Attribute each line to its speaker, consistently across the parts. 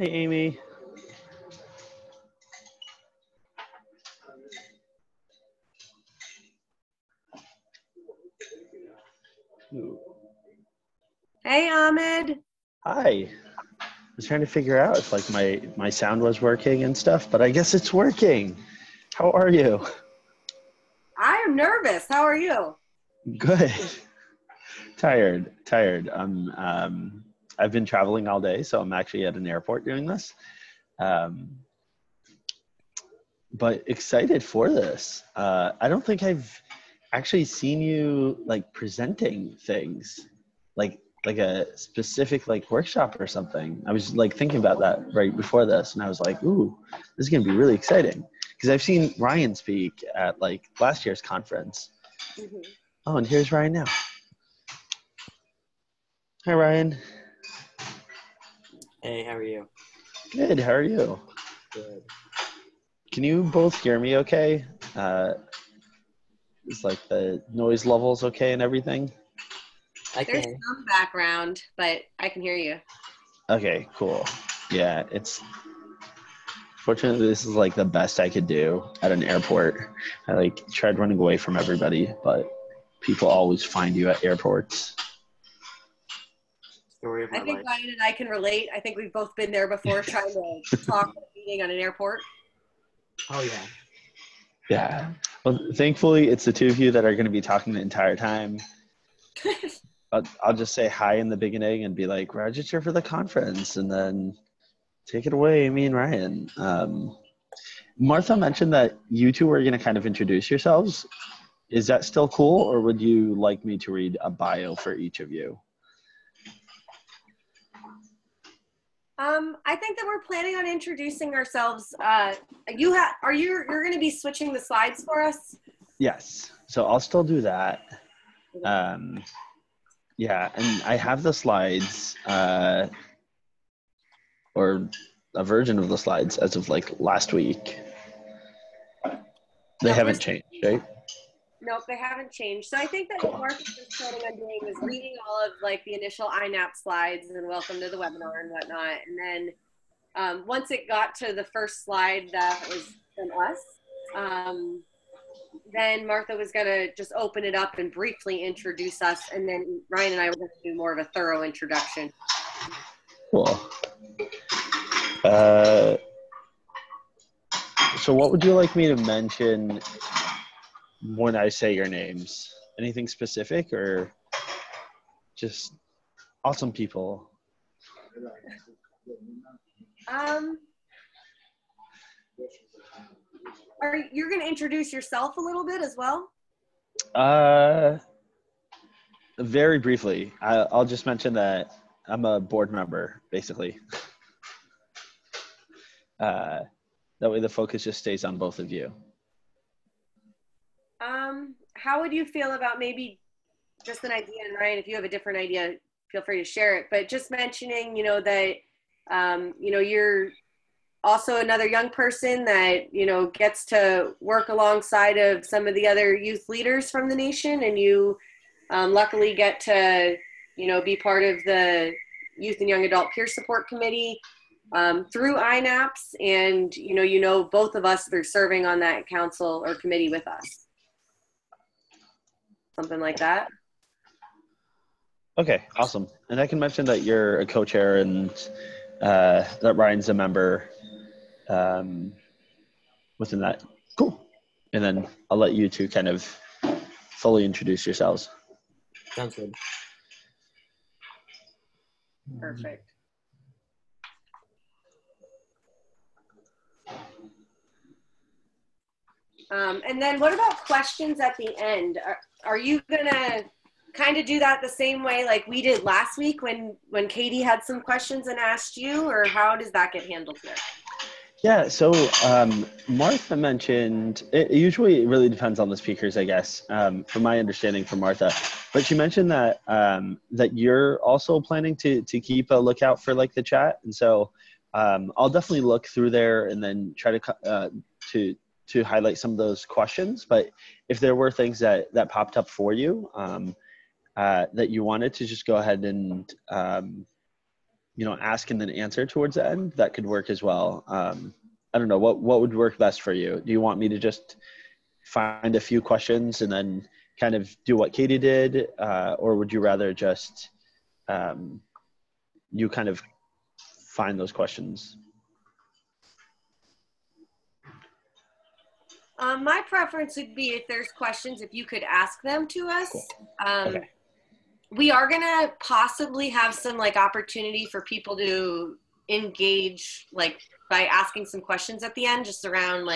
Speaker 1: Hey, Amy. Ooh.
Speaker 2: Hey, Ahmed.
Speaker 1: Hi. I was trying to figure out if like my sound was working and stuff, but I guess it's working. How are you?
Speaker 2: I am nervous. How are you?
Speaker 1: Good. Tired. I've been traveling all day, so I'm actually at an airport doing this. Um, but excited for this. I don't think I've actually seen you like presenting things, like a specific like workshop or something. I was like thinking about that right before this, and I was like, "Ooh, this is gonna be really exciting." Because I've seen Ryan speak at like last year's conference.
Speaker 2: Mhm.
Speaker 1: Oh, and here's Ryan now. Hi, Ryan.
Speaker 3: Hey, how are you?
Speaker 1: Good. How are you?
Speaker 3: Good.
Speaker 1: Can you both hear me okay? Is like the noise levels okay and everything?
Speaker 3: I
Speaker 2: There's
Speaker 3: can.
Speaker 2: some background, but I can hear you.
Speaker 1: Okay, cool. Yeah, fortunately this is like the best I could do at an airport. I like tried running away from everybody, but people always find you at airports.
Speaker 3: Story of
Speaker 2: I
Speaker 3: my
Speaker 2: think
Speaker 3: life.
Speaker 2: Ryan and I can relate. I think we've both been there before trying to talk at a meeting on an airport.
Speaker 3: Oh, yeah.
Speaker 1: Yeah. Well, thankfully it's the two of you that are going to be talking the entire time. I'll just say hi in the beginning and be like, register for the conference, and then take it away, me and Ryan. Martha mentioned that you two were going to kind of introduce yourselves. Is that still cool, or would you like me to read a bio for each of you?
Speaker 2: I think that we're planning on introducing ourselves. You're going to be switching the slides for us?
Speaker 1: Yes. So I'll still do that. Yeah, and I have the slides, or a version of the slides as of like last week. They
Speaker 2: No,
Speaker 1: haven't changed, right?
Speaker 2: Nope, they haven't changed. So I think that what Mark was planning on doing was reading all of like the initial N.A.P.S slides and welcome to the webinar and whatnot. And then once it got to the first slide that was from us, then Martha was going to just open it up and briefly introduce us. And then Ryan and I were going to do more of a thorough introduction.
Speaker 1: Cool. So what would you like me to mention when I say your names? Anything specific, or just awesome people?
Speaker 2: You're going to introduce yourself a little bit as well?
Speaker 1: Very briefly. I'll just mention that I'm a board member, basically. That way the focus just stays on both of you.
Speaker 2: How would you feel about maybe just an idea, and Ryan, if you have a different idea, feel free to share it, but just mentioning, that, you're also another young person that, gets to work alongside of some of the other youth leaders from the nation, and you luckily get to, be part of the Youth and Young Adult Peer Support Committee through N.A.P.S, and, both of us through serving on that council or committee with us. Something like that.
Speaker 1: Okay, awesome. And I can mention that you're a co-chair and that Ryan's a member within that. Cool. And then I'll let you two kind of fully introduce yourselves.
Speaker 3: Sounds good.
Speaker 2: Perfect. And then what about questions at the end? Are you going to kind of do that the same way like we did last week when Katie had some questions and asked you, or how does that get handled here?
Speaker 1: Yeah, so Martha mentioned, it usually really depends on the speakers, I guess, from my understanding from Martha, but she mentioned that that you're also planning to keep a lookout for like the chat. And so I'll definitely look through there and then try to highlight some of those questions. But if there were things that popped up for you that you wanted to just go ahead and ask and then answer towards the end, that could work as well. I don't know, what would work best for you? Do you want me to just find a few questions and then kind of do what Katie did, or would you rather just you kind of find those questions?
Speaker 2: My preference would be, if there's questions, if you could ask them to us.
Speaker 1: Cool. Okay.
Speaker 2: We are going to possibly have some opportunity for people to engage by asking some questions at the end, just around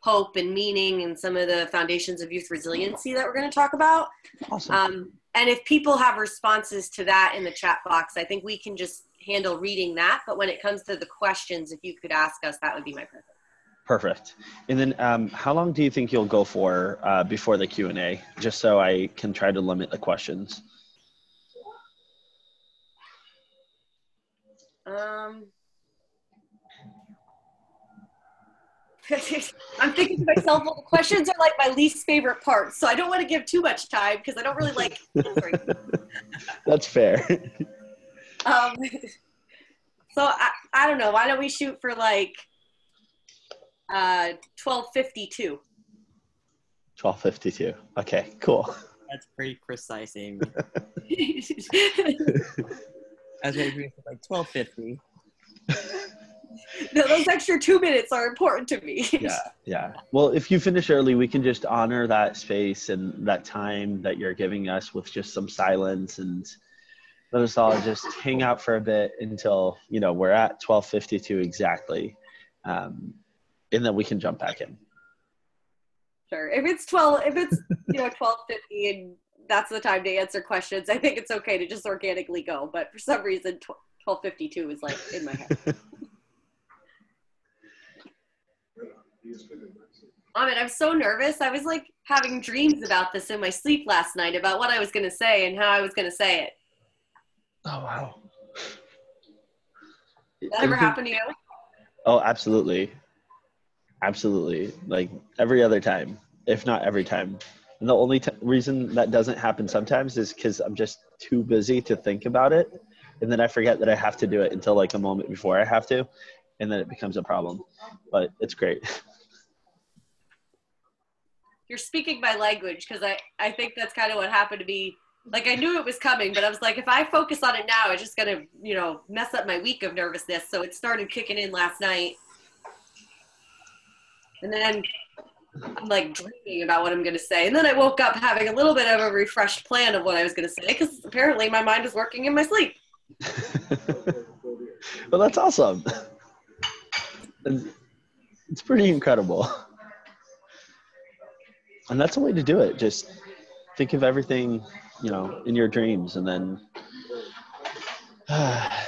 Speaker 2: hope and meaning and some of the foundations of youth resiliency that we're going to talk about.
Speaker 1: Awesome.
Speaker 2: And if people have responses to that in the chat box, I think we can just handle reading that. But when it comes to the questions, if you could ask us, that would be my preference.
Speaker 1: Perfect. And then how long do you think you'll go for before the Q&A, just so I can try to limit the questions?
Speaker 2: I'm thinking to myself, well, the questions are my least favorite part, so I don't want to give too much time because I don't really like answering.
Speaker 1: That's fair.
Speaker 2: So I don't know. Why don't we shoot for 12:52?
Speaker 1: 12:52. Okay, cool.
Speaker 3: That's pretty precise, Amey. I was waiting for 12:50.
Speaker 2: No, those extra 2 minutes are important to me.
Speaker 1: Yeah. Well, if you finish early, we can just honor that space and that time that you're giving us with just some silence, and let us all just hang out for a bit until, we're at 12:52 exactly. And then we can jump back in.
Speaker 2: Sure. If it's 12:50 and that's the time to answer questions, I think it's okay to just organically go. But for some reason, 12:52 is in my head. I'm so nervous. I was having dreams about this in my sleep last night, about what I was going to say and how I was going to say it.
Speaker 1: Oh, wow.
Speaker 2: That ever happened to you?
Speaker 1: Oh, absolutely. Absolutely. Every other time, if not every time. And the only reason that doesn't happen sometimes is because I'm just too busy to think about it. And then I forget that I have to do it until a moment before I have to. And then it becomes a problem. But it's great.
Speaker 2: You're speaking my language, because I think that's kind of what happened to me. I knew it was coming, but I was if I focus on it now, it's just going to, mess up my week of nervousness. So it started kicking in last night. And then I'm dreaming about what I'm going to say. And then I woke up having a little bit of a refreshed plan of what I was going to say, because apparently my mind was working in my sleep.
Speaker 1: Well, that's awesome. It's pretty incredible. And that's a way to do it. Just think of everything, in your dreams. And then I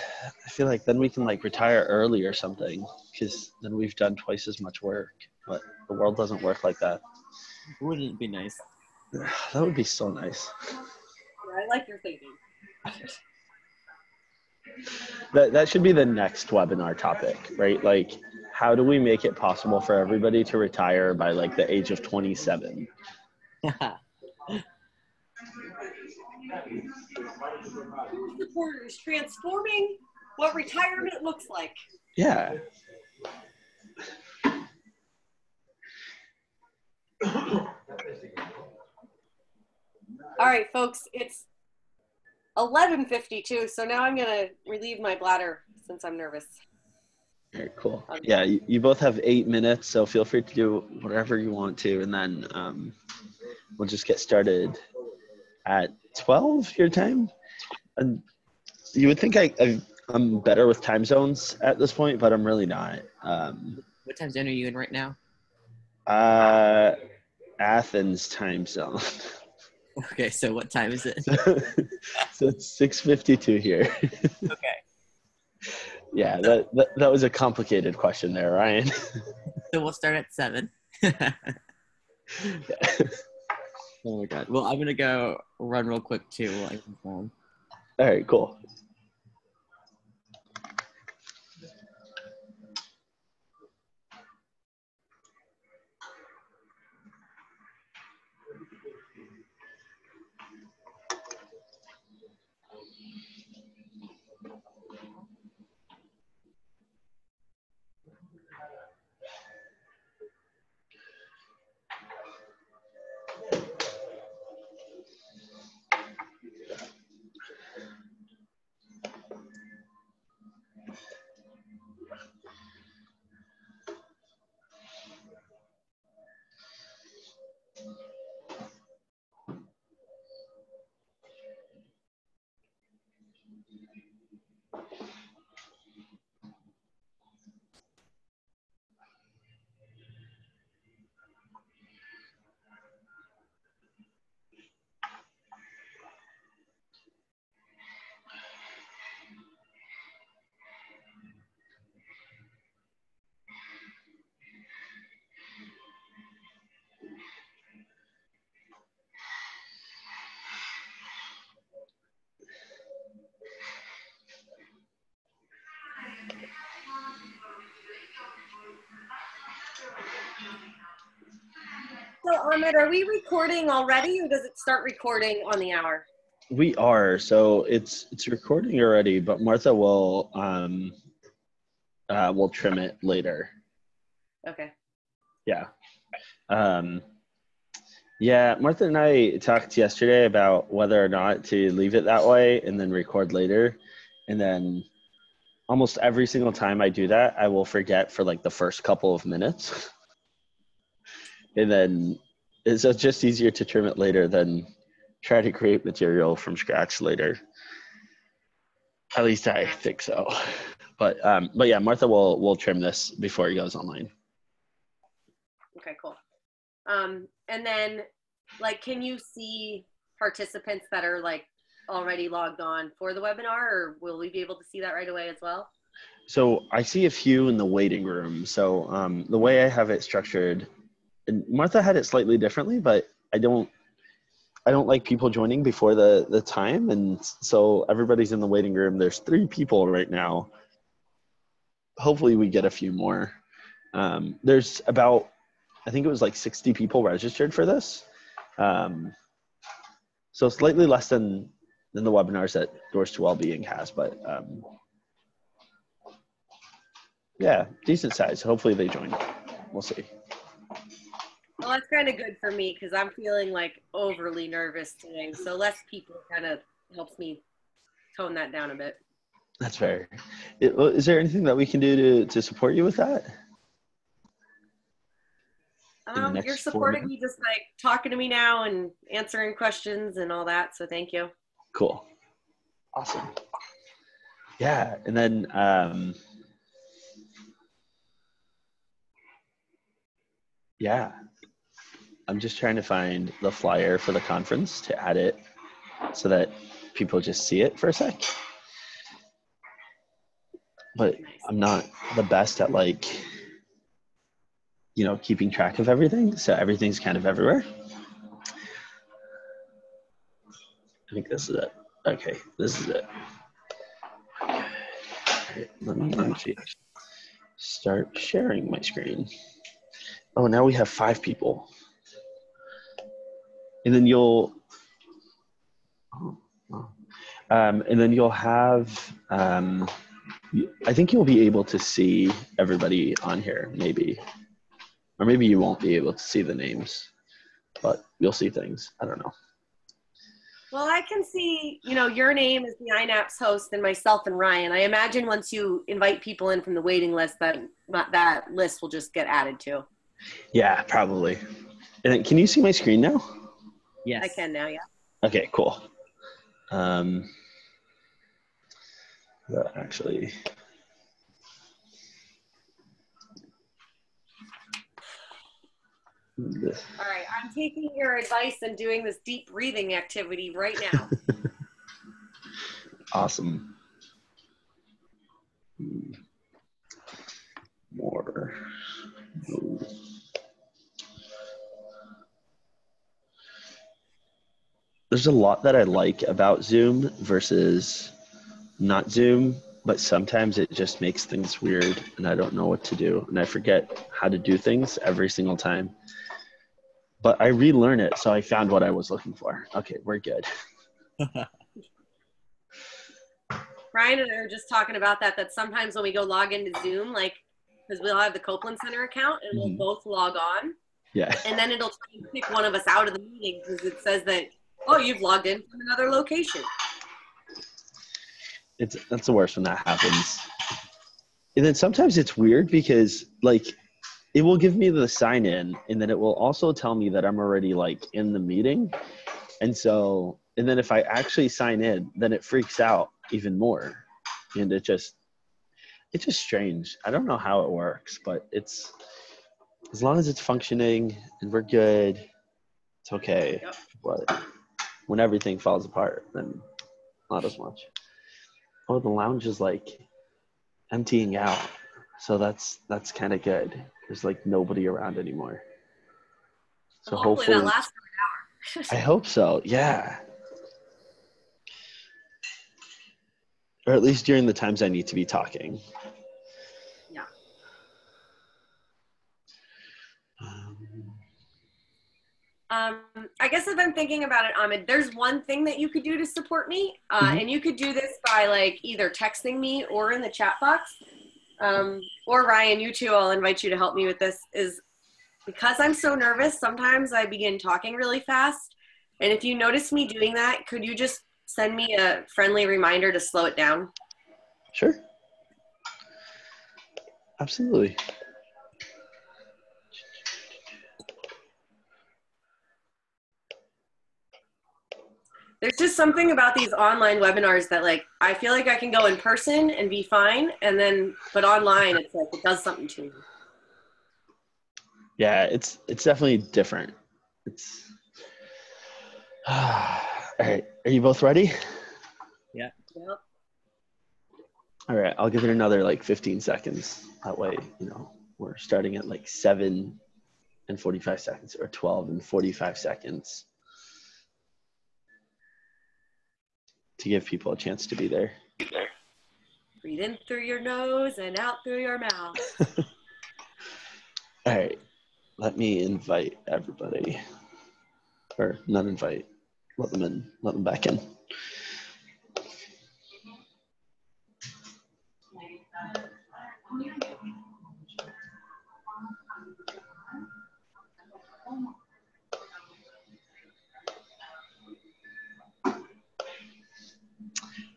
Speaker 1: feel then we can retire early or something, because then we've done twice as much work. But the world doesn't work like that.
Speaker 3: Wouldn't it be nice?
Speaker 1: That would be so nice.
Speaker 2: Yeah, I like your thinking.
Speaker 1: That should be the next webinar topic, right? How do we make it possible for everybody to retire by the age of 27?
Speaker 2: Supporters transforming what retirement looks like.
Speaker 1: Yeah.
Speaker 2: All right, folks, it's 11:52, so now I'm going to relieve my bladder since I'm nervous.
Speaker 1: Very cool. Yeah, you both have 8 minutes, so feel free to do whatever you want to, and then we'll just get started at 12 your time. And you would think I'm better with time zones at this point, but I'm really not.
Speaker 3: What time zone are you in right now?
Speaker 1: Athens time zone.
Speaker 3: Okay, so what time is it?
Speaker 1: So it's 6:52 here.
Speaker 3: Okay.
Speaker 1: Yeah, that was a complicated question there, Ryan.
Speaker 3: So we'll start at 7. Oh my God. Well, I'm gonna go run real quick too while I can phone.
Speaker 1: All right, cool.
Speaker 2: Ahmed, are we recording already, or does it start recording on the hour?
Speaker 1: We are. So it's recording already, but Martha will trim it later.
Speaker 2: Okay.
Speaker 1: Yeah. Yeah, Martha and I talked yesterday about whether or not to leave it that way and then record later. And then almost every single time I do that, I will forget for like the first couple of minutes. And then it's just easier to trim it later than try to create material from scratch later. At least I think so. But yeah, Martha will trim this before it goes online.
Speaker 2: Okay, cool. And then, like, can you see participants that are like already logged on for the webinar, or will we be able to see that right away as well?
Speaker 1: So I see a few in the waiting room. So the way I have it structured, and Martha had it slightly differently, but I don't like people joining before the time, and so everybody's in the waiting room. There's 3 people right now. Hopefully we get a few more. There's about, I think it was like 60 people registered for this. So slightly less than the webinars that Doors to Wellbeing has, but yeah, decent size. Hopefully they join. We'll see.
Speaker 2: Well, that's kind of good for me because I'm feeling like overly nervous today. So less people kind of helps me tone that down a bit.
Speaker 1: That's fair. Is there anything that we can do to support you with that?
Speaker 2: You're supporting me just like talking to me now and answering questions and all that. So thank you.
Speaker 1: Cool. Awesome. Yeah. And then, yeah, I'm just trying to find the flyer for the conference to add it so that people just see it for a sec. But I'm not the best at like, keeping track of everything. So everything's kind of everywhere. I think this is it. Okay, this is it. Okay, let me see. Start sharing my screen. Oh, now we have 5 people. And then you'll have, I think you'll be able to see everybody on here, maybe. Or maybe you won't be able to see the names, but you'll see things. I don't know.
Speaker 2: Well, I can see, your name is the N.A.P.S host and myself and Ryan. I imagine once you invite people in from the waiting list, that list will just get added to.
Speaker 1: Yeah, probably. And then, can you see my screen now?
Speaker 3: Yes.
Speaker 2: I can now, yeah.
Speaker 1: Okay, cool. Actually,
Speaker 2: all right, I'm taking your advice and doing this deep breathing activity right now.
Speaker 1: Awesome. More. There's a lot that I like about Zoom versus not Zoom, but sometimes it just makes things weird and I don't know what to do. And I forget how to do things every single time. But I relearn it, so I found what I was looking for. Okay, we're good.
Speaker 2: Ryan and I were just talking about that sometimes when we go log into Zoom, like, because we'll have the Copeland Center account and we'll both log on.
Speaker 1: Yeah.
Speaker 2: And then it'll try and pick one of us out of the meeting because it says that, oh, you've logged in from another location.
Speaker 1: That's the worst when that happens. And then sometimes it's weird because like it will give me the sign in and then it will also tell me that I'm already like in the meeting. And then if I actually sign in, then it freaks out even more. And it's just strange. I don't know how it works, but it's, as long as it's functioning and we're good, it's okay. Yep. But when everything falls apart, then not as much. Oh, the lounge is like emptying out. So that's kind of good. There's like nobody around anymore. So hopefully
Speaker 2: that lasts for an
Speaker 1: hour. I hope so. Yeah. Or at least during the times I need to be talking.
Speaker 2: Yeah. I guess if I'm thinking about it, Ahmed, there's one thing that you could do to support me, and you could do this by like either texting me or in the chat box. Or Ryan, you too, I'll invite you to help me with this, is because I'm so nervous, sometimes I begin talking really fast. And if you notice me doing that, could you just send me a friendly reminder to slow it down?
Speaker 1: Sure. Absolutely.
Speaker 2: There's just something about these online webinars that like, I feel like I can go in person and be fine. And then, but online, it's like, it does something to me.
Speaker 1: Yeah, it's definitely different. It's, all right. Are you both ready?
Speaker 3: Yeah.
Speaker 2: Yep.
Speaker 1: All right. I'll give it another like 15 seconds. That way, you know, we're starting at like 7 and 45 seconds or 12 and 45 seconds to give people a chance to be there.
Speaker 2: Breathe in through your nose and out through your mouth.
Speaker 1: All right. Let me invite everybody. Or not invite. Let them in. Let them back in.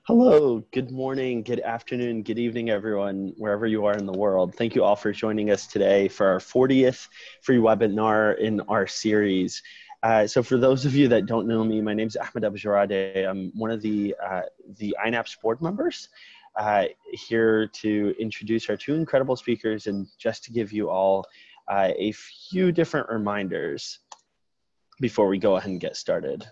Speaker 1: Hello, good morning, good afternoon, good evening, everyone, wherever you are in the world. Thank you all for joining us today for our 40th free webinar in our series. So for those of you that don't know me, my name is Ahmed Abjarade. I'm one of the N.A.P.S board members here to introduce our two incredible speakers and just to give you all a few different reminders before we go ahead and get started.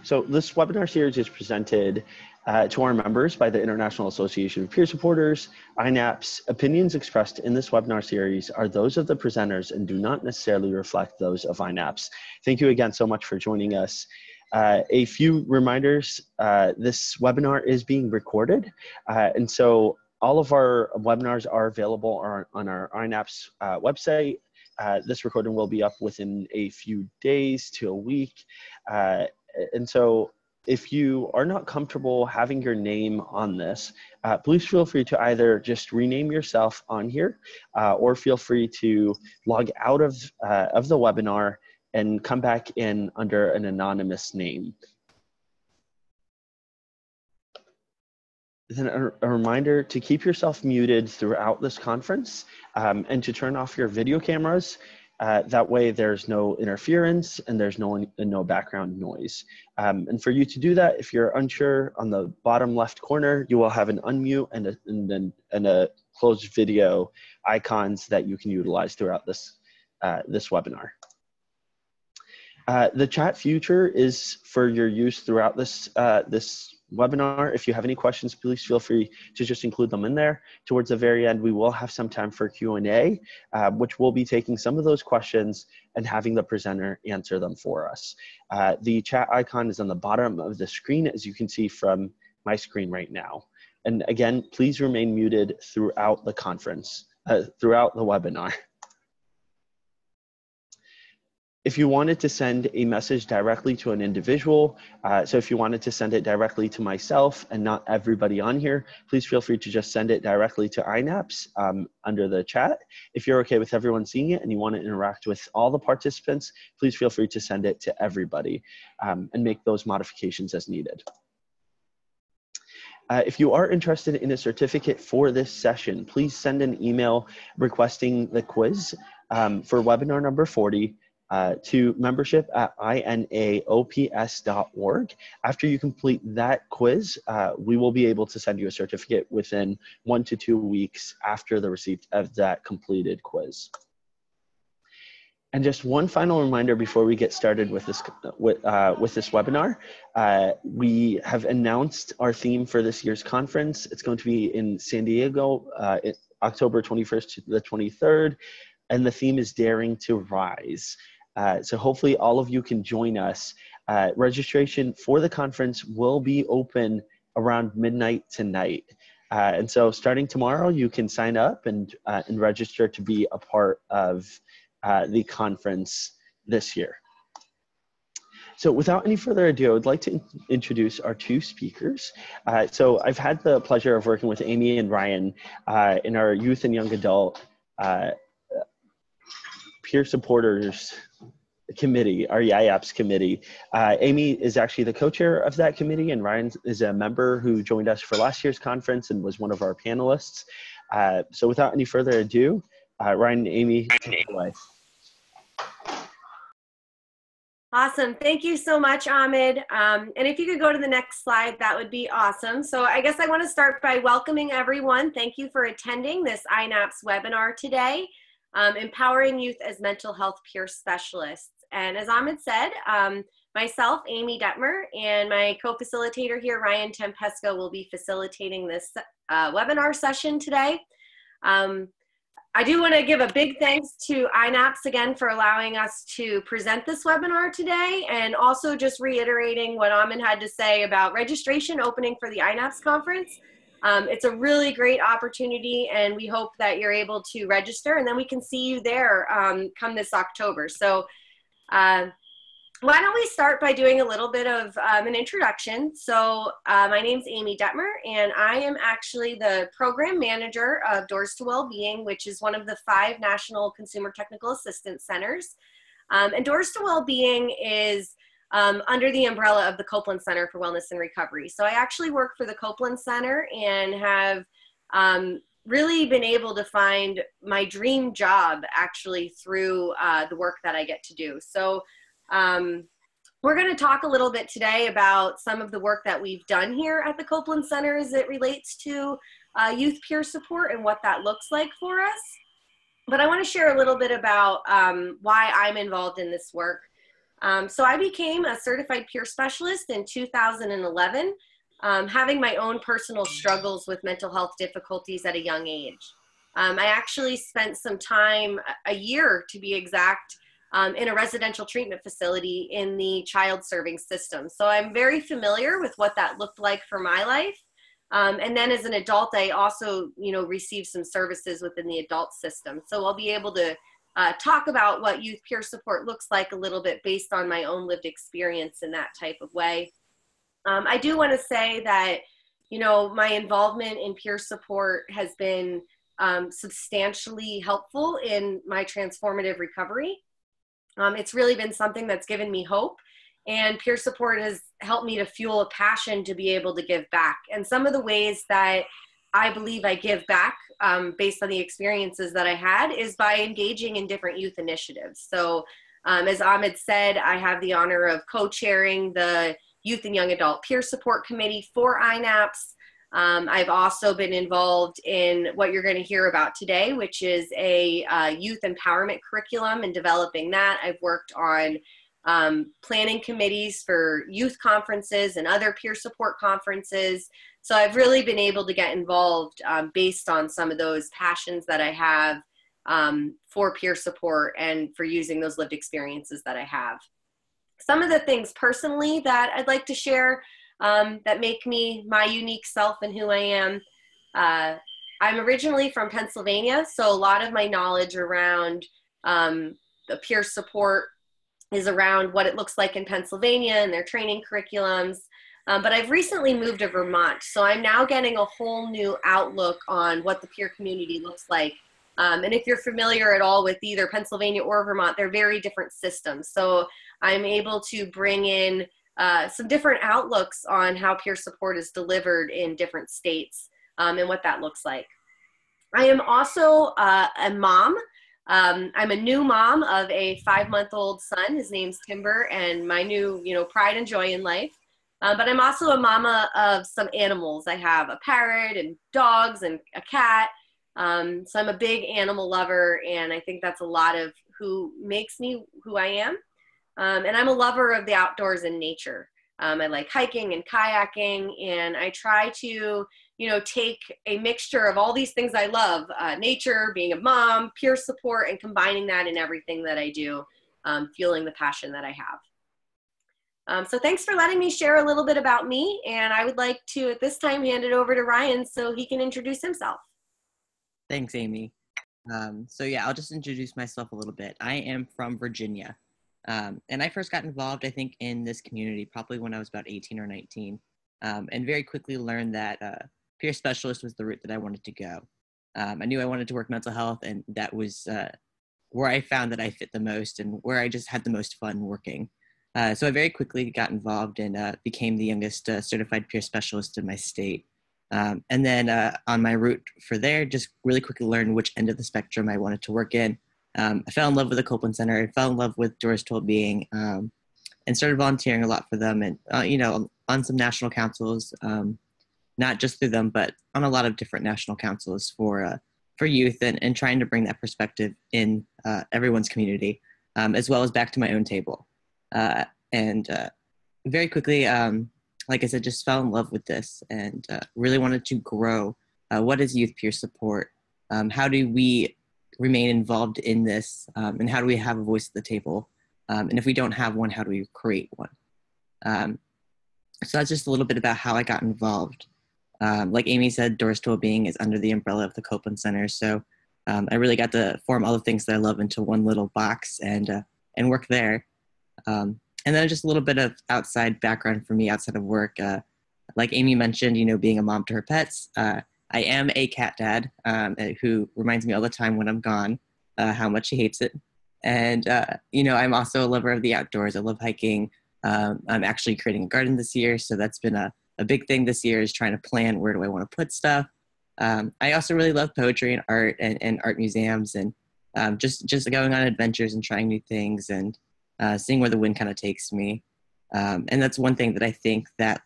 Speaker 1: So this webinar series is presented to our members by the International Association of Peer Supporters, N.A.P.S. Opinions expressed in this webinar series are those of the presenters and do not necessarily reflect those of N.A.P.S. Thank you again so much for joining us. A few reminders, this webinar is being recorded, and so all of our webinars are available on our N.A.P.S website. This recording will be up within a few days to a week. And so if you are not comfortable having your name on this, please feel free to either just rename yourself on here or feel free to log out of the webinar and come back in under an anonymous name. Then a reminder to keep yourself muted throughout this conference and to turn off your video cameras. That way there's no interference and there's no background noise. And for you to do that, if you're unsure, on the bottom left corner, you will have an unmute and a closed video icons that you can utilize throughout this webinar. The chat feature is for your use throughout this webinar. If you have any questions, please feel free to just include them in there. Towards the very end, we will have some time for Q&A, which will be taking some of those questions and having the presenter answer them for us. The chat icon is on the bottom of the screen, as you can see from my screen right now. And again, please remain muted throughout the conference, throughout the webinar. If you wanted to send a message directly to an individual, so if you wanted to send it directly to myself and not everybody on here, please feel free to just send it directly to N.A.P.S under the chat. If you're okay with everyone seeing it and you want to interact with all the participants, please feel free to send it to everybody and make those modifications as needed. If you are interested in a certificate for this session, please send an email requesting the quiz for webinar number 40 to membership@inaops.org. After you complete that quiz, we will be able to send you a certificate within 1 to 2 weeks after the receipt of that completed quiz. And just one final reminder before we get started with this webinar, we have announced our theme for this year's conference. It's going to be in San Diego, October 21st to the 23rd, and the theme is Daring to Rise. So hopefully all of you can join us. Registration for the conference will be open around midnight tonight. And so starting tomorrow, you can sign up and register to be a part of the conference this year. So without any further ado, I would like to introduce our two speakers. So I've had the pleasure of working with Amey and Ryan in our youth and young adult peer supporters committee, our N.A.P.S committee. Amey is actually the co-chair of that committee, and Ryan is a member who joined us for last year's conference and was one of our panelists. So without any further ado, Ryan and Amey, take it away.
Speaker 2: Awesome. Thank you so much, Ahmed. And if you could go to the next slide, that would be awesome. So I guess I want to start by welcoming everyone. Thank you for attending this N.A.P.S webinar today, Empowering Youth as Mental Health Peer Specialists. And as Ahmed said, myself, Amey Dettmer, and my co-facilitator here, Ryan Tempesco, will be facilitating this webinar session today. I do want to give a big thanks to N.A.P.S again for allowing us to present this webinar today, and also just reiterating what Ahmed had to say about registration opening for the N.A.P.S conference. It's a really great opportunity, and we hope that you're able to register, and then we can see you there come this October. So why don't we start by doing a little bit of an introduction. So my name's Amey Dettmer, and I am actually the program manager of Doors to Wellbeing, which is one of the 5 national consumer technical assistance centers. And Doors to Wellbeing is under the umbrella of the Copeland Center for Wellness and Recovery. So I actually work for the Copeland Center and have really been able to find my dream job actually through the work that I get to do. So we're going to talk a little bit today about some of the work that we've done here at the Copeland Center as it relates to youth peer support and what that looks like for us. But I want to share a little bit about why I'm involved in this work. So I became a certified peer specialist in 2011, having my own personal struggles with mental health difficulties at a young age. I actually spent some time, a year to be exact, in a residential treatment facility in the child serving system. So I'm very familiar with what that looked like for my life. And then as an adult, I also, received some services within the adult system. So I'll be able to talk about what youth peer support looks like a little bit based on my own lived experience in that type of way. I do want to say that, my involvement in peer support has been substantially helpful in my transformative recovery. It's really been something that's given me hope, and peer support has helped me to fuel a passion to be able to give back. And some of the ways that I believe I give back based on the experiences that I had is by engaging in different youth initiatives. So as Ahmed said, I have the honor of co-chairing the Youth and Young Adult Peer Support Committee for N.A.P.S. I've also been involved in what you're going to hear about today, which is a youth empowerment curriculum and developing that. I've worked on planning committees for youth conferences and other peer support conferences. So I've really been able to get involved based on some of those passions that I have for peer support and for using those lived experiences that I have. Some of the things personally that I'd like to share that make me my unique self and who I am. I'm originally from Pennsylvania, so a lot of my knowledge around the peer support is around what it looks like in Pennsylvania and their training curriculums. But I've recently moved to Vermont, so I'm now getting a whole new outlook on what the peer community looks like. And if you're familiar at all with either Pennsylvania or Vermont, they're very different systems. So I'm able to bring in some different outlooks on how peer support is delivered in different states and what that looks like. I am also a mom. I'm a new mom of a 5-month-old son. His name's Timber, and my new, pride and joy in life. But I'm also a mama of some animals. I have a parrot and dogs and a cat. So I'm a big animal lover, and I think that's a lot of who makes me who I am. And I'm a lover of the outdoors and nature. I like hiking and kayaking, and I try to, take a mixture of all these things I love, nature, being a mom, peer support, and combining that in everything that I do, fueling the passion that I have. So thanks for letting me share a little bit about me, and I would like to, at this time, hand it over to Ryan so he can introduce himself.
Speaker 3: Thanks, Amey. So yeah, I'll just introduce myself a little bit. I am from Virginia. And I first got involved, I think, in this community probably when I was about 18 or 19, and very quickly learned that peer specialist was the route that I wanted to go. I knew I wanted to work mental health, and that was where I found that I fit the most and where I just had the most fun working. So I very quickly got involved and became the youngest certified peer specialist in my state. And then on my route for there, just really quickly learned which end of the spectrum I wanted to work in. I fell in love with the Copeland Center. I fell in love with Doris Being, and started volunteering a lot for them, and on some national councils, not just through them, but on a lot of different national councils for youth, and trying to bring that perspective in everyone's community, as well as back to my own table. And very quickly, like I said, just fell in love with this and really wanted to grow. What is youth peer support? How do we remain involved in this? And how do we have a voice at the table? And if we don't have one, how do we create one? So that's just a little bit about how I got involved. Like Amey said, Doris Being is under the umbrella of the Copeland Center. So I really got to form all the things that I love into one little box and work there. And then just a little bit of outside background for me outside of work. Like Amey mentioned, being a mom to her pets. I am a cat dad who reminds me all the time when I'm gone how much he hates it. And, I'm also a lover of the outdoors. I love hiking. I'm actually creating a garden this year. So that's been a big thing this year, is trying to plan where do I want to put stuff. I also really love poetry and art and art museums, and just going on adventures and trying new things and seeing where the wind kind of takes me. And that's one thing that I think that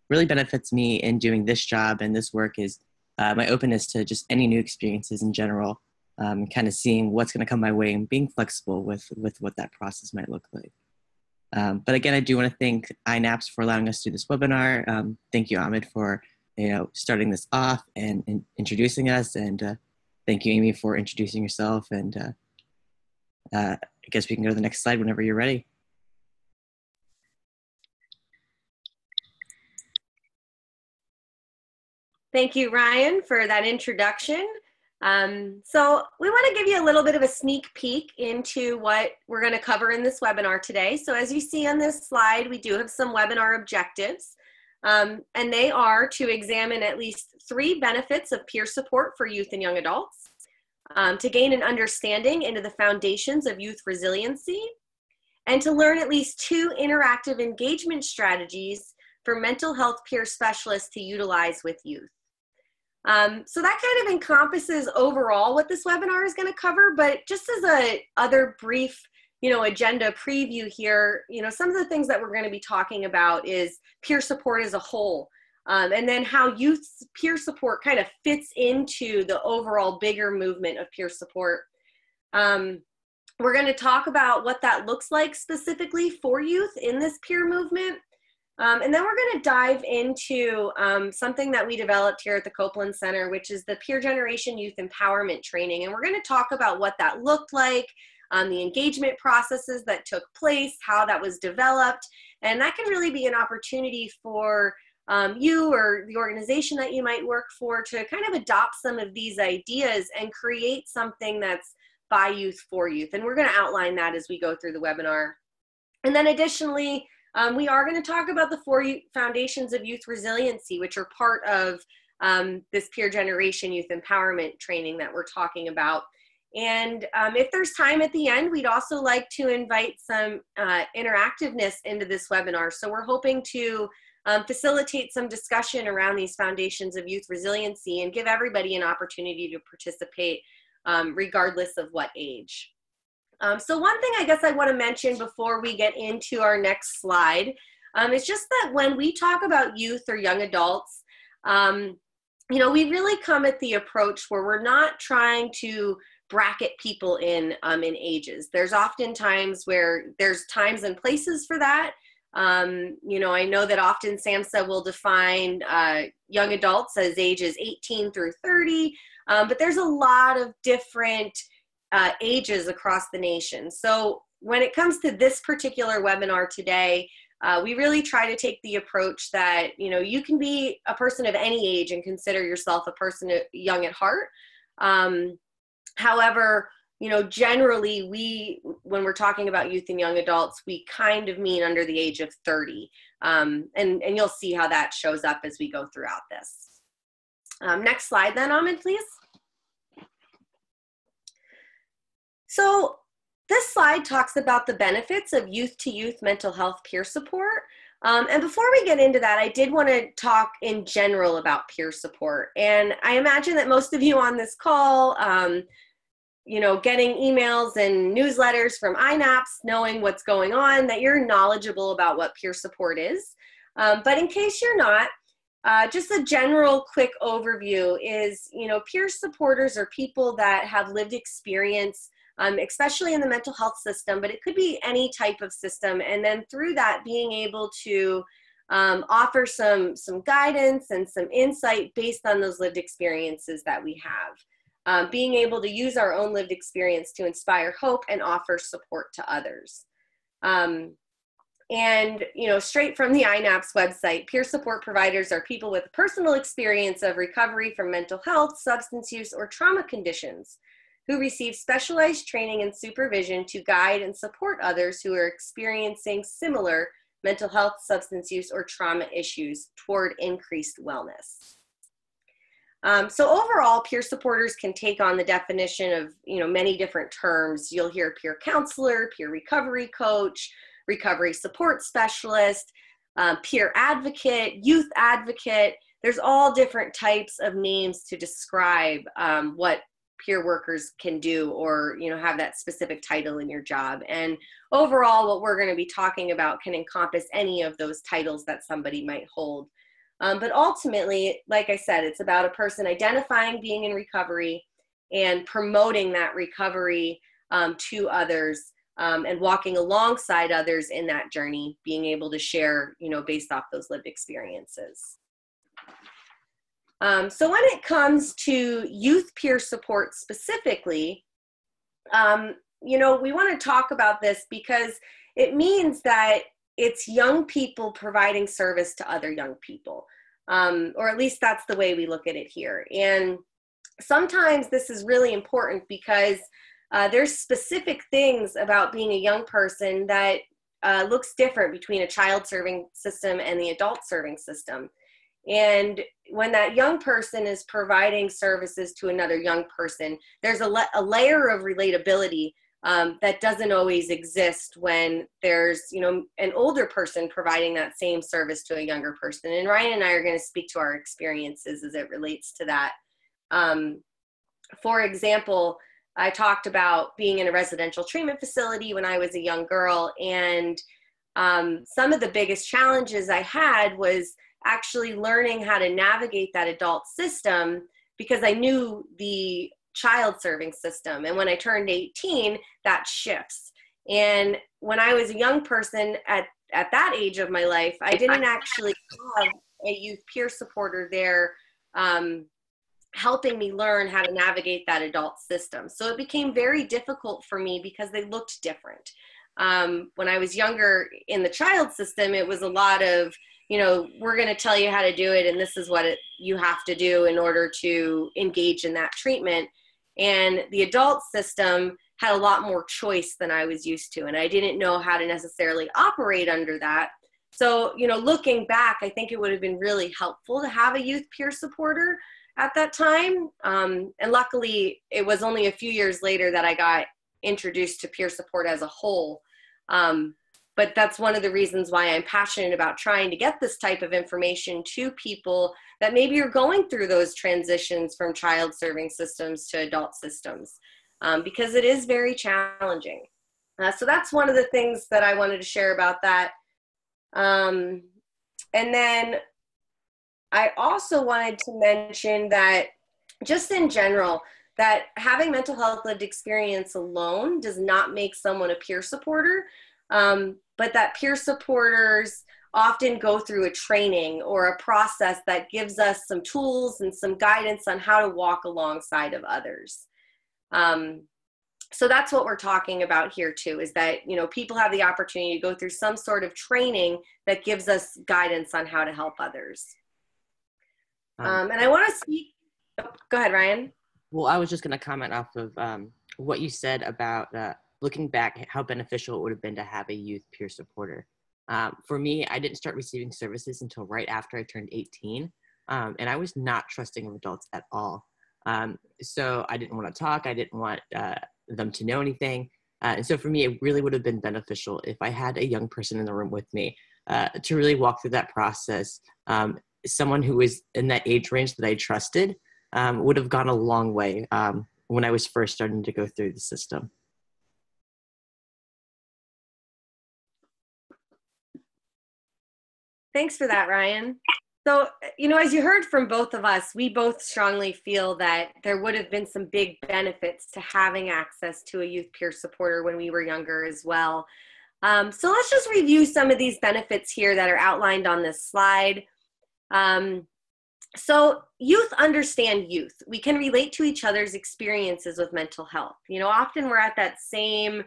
Speaker 3: really benefits me in doing this job and this work is my openness to just any new experiences in general, kind of seeing what's going to come my way and being flexible with what that process might look like. But again, I do want to thank N.A.P.S for allowing us to do this webinar. Thank you, Ahmed, for starting this off and introducing us. And thank you, Amey, for introducing yourself. And I guess we can go to the next slide whenever you're ready.
Speaker 2: Thank you, Ryan, for that introduction. So we want to give you a little bit of a sneak peek into what we're going to cover in this webinar today. So as you see on this slide, we do have some webinar objectives, and they are to examine at least 3 benefits of peer support for youth and young adults, to gain an understanding into the foundations of youth resiliency, and to learn at least 2 interactive engagement strategies for mental health peer specialists to utilize with youth. So that kind of encompasses overall what this webinar is going to cover, but just as a other brief, agenda preview here, some of the things that we're going to be talking about is peer support as a whole, and then how youth peer support kind of fits into the overall bigger movement of peer support. We're going to talk about what that looks like specifically for youth in this peer movement. And then we're going to dive into something that we developed here at the Copeland Center, which is the Peer Generation Youth Empowerment Training. And we're going to talk about what that looked like, the engagement processes that took place, how that was developed. And that can really be an opportunity for you or the organization that you might work for to kind of adopt some of these ideas and create something that's by youth for youth. And we're going to outline that as we go through the webinar. And then additionally, we are going to talk about the 4 foundations of youth resiliency, which are part of this peer generation youth empowerment training that we're talking about. And if there's time at the end, we'd also like to invite some interactiveness into this webinar. So we're hoping to facilitate some discussion around these foundations of youth resiliency and give everybody an opportunity to participate regardless of what age. So one thing I guess I want to mention before we get into our next slide is just that when we talk about youth or young adults, we really come at the approach where we're not trying to bracket people in ages. There's often times where there's times and places for that. I know that often SAMHSA will define young adults as ages 18 through 30, but there's a lot of different ages across the nation. So when it comes to this particular webinar today, we really try to take the approach that, you can be a person of any age and consider yourself a person young at heart. However, you know, generally when we're talking about youth and young adults, we kind of mean under the age of 30. And you'll see how that shows up as we go throughout this. Next slide then, Amey, please. So this slide talks about the benefits of youth-to-youth mental health peer support. And before we get into that, I did want to talk in general about peer support. And I imagine that most of you on this call, you know, getting emails and newsletters from N.A.P.S, knowing what's going on, that you're knowledgeable about what peer support is. But in case you're not, just a general quick overview is, you know, peer supporters are people that have lived experience, especially in the mental health system, but it could be any type of system. And then through that, being able to offer some guidance and some insight based on those lived experiences that we have. Being able to use our own lived experience to inspire hope and offer support to others. And, you know, straight from the N.A.P.S website, peer support providers are people with personal experience of recovery from mental health, substance use, or trauma conditions who receive specialized training and supervision to guide and support others who are experiencing similar mental health, substance use, or trauma issues toward increased wellness. So overall, peer supporters can take on the definition of, you know, many different terms. You'll hear peer counselor, peer recovery coach, recovery support specialist, peer advocate, youth advocate. There's all different types of names to describe what peer workers can do, or, you know, have that specific title in your job. And overall, what we're going to be talking about can encompass any of those titles that somebody might hold. But ultimately, like I said, it's about a person identifying being in recovery and promoting that recovery to others, and walking alongside others in that journey, being able to share, you know, based off those lived experiences. So when it comes to youth peer support specifically, you know, we want to talk about this because it means that it's young people providing service to other young people, or at least that's the way we look at it here. And sometimes this is really important because there's specific things about being a young person that looks different between a child serving system and the adult serving system. And when that young person is providing services to another young person, there's a layer of relatability that doesn't always exist when there's, you know, an older person providing that same service to a younger person. And Ryan and I are going to speak to our experiences as it relates to that. For example, I talked about being in a residential treatment facility when I was a young girl, and some of the biggest challenges I had was actually learning how to navigate that adult system because I knew the child serving system. And when I turned 18, that shifts. And when I was a young person at that age of my life, I didn't actually have a youth peer supporter there helping me learn how to navigate that adult system. So it became very difficult for me because they looked different. When I was younger in the child system, it was a lot of, you know, we're going to tell you how to do it, and this is what you have to do in order to engage in that treatment. And the adult system had a lot more choice than I was used to, and I didn't know how to necessarily operate under that. So, you know, looking back, I think it would have been really helpful to have a youth peer supporter at that time. And luckily, it was only a few years later that I got introduced to peer support as a whole. But that's one of the reasons why I'm passionate about trying to get this type of information to people that maybe are going through those transitions from child serving systems to adult systems, because it is very challenging. So that's one of the things that I wanted to share about that. And then I also wanted to mention that just in general, that having mental health lived experience alone does not make someone a peer supporter. But that peer supporters often go through a training or a process that gives us some tools and some guidance on how to walk alongside of others. So that's what we're talking about here too, is that, you know, people have the opportunity to go through some sort of training that gives us guidance on how to help others. And I want to speak, oh, go ahead, Ryan.
Speaker 3: Well, I was just going to comment off of what you said about looking back, how beneficial it would have been to have a youth peer supporter. For me, I didn't start receiving services until right after I turned 18, and I was not trusting of adults at all. So I didn't want to talk. I didn't want them to know anything. And so for me, it really would have been beneficial if I had a young person in the room with me to really walk through that process. Someone who was in that age range that I trusted would have gone a long way when I was first starting to go through the system.
Speaker 2: Thanks for that, Ryan. So, you know, as you heard from both of us, we both strongly feel that there would have been some big benefits to having access to a youth peer supporter when we were younger as well. So let's just review some of these benefits here that are outlined on this slide. So youth understand youth. We can relate to each other's experiences with mental health. You know, often we're at that same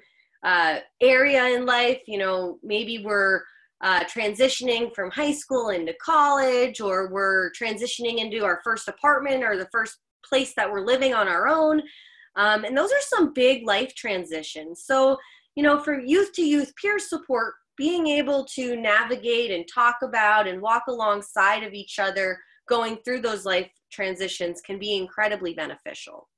Speaker 2: area in life. You know, maybe we're transitioning from high school into college, or we're transitioning into our first apartment or the first place that we're living on our own. And those are some big life transitions. So, you know, for youth to youth peer support, being able to navigate and talk about and walk alongside of each other going through those life transitions can be incredibly beneficial.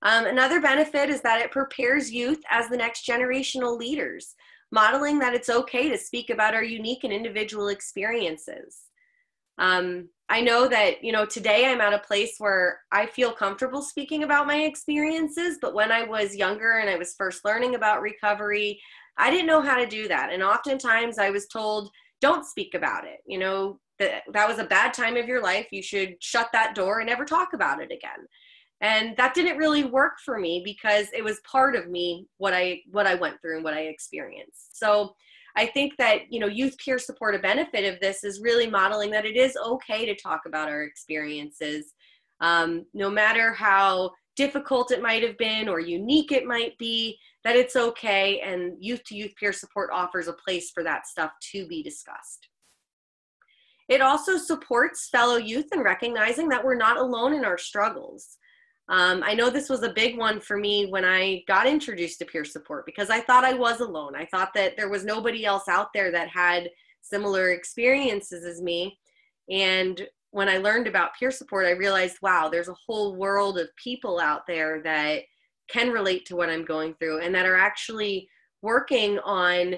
Speaker 2: Another benefit is that it prepares youth as the next generational leaders, modeling that it's okay to speak about our unique and individual experiences. I know that, you know, today I'm at a place where I feel comfortable speaking about my experiences, but when I was younger and I was first learning about recovery, I didn't know how to do that. And oftentimes I was told, don't speak about it. You know, that was a bad time of your life. You should shut that door and never talk about it again. And that didn't really work for me because it was part of me, what I went through and what I experienced. So I think that, you know, youth peer support, a benefit of this is really modeling that it is okay to talk about our experiences, no matter how difficult it might have been or unique it might be, that it's okay. And youth to youth peer support offers a place for that stuff to be discussed. It also supports fellow youth in recognizing that we're not alone in our struggles. I know this was a big one for me when I got introduced to peer support, because I thought I was alone. I thought that there was nobody else out there that had similar experiences as me. And when I learned about peer support, I realized, wow, there's a whole world of people out there that can relate to what I'm going through and that are actually working on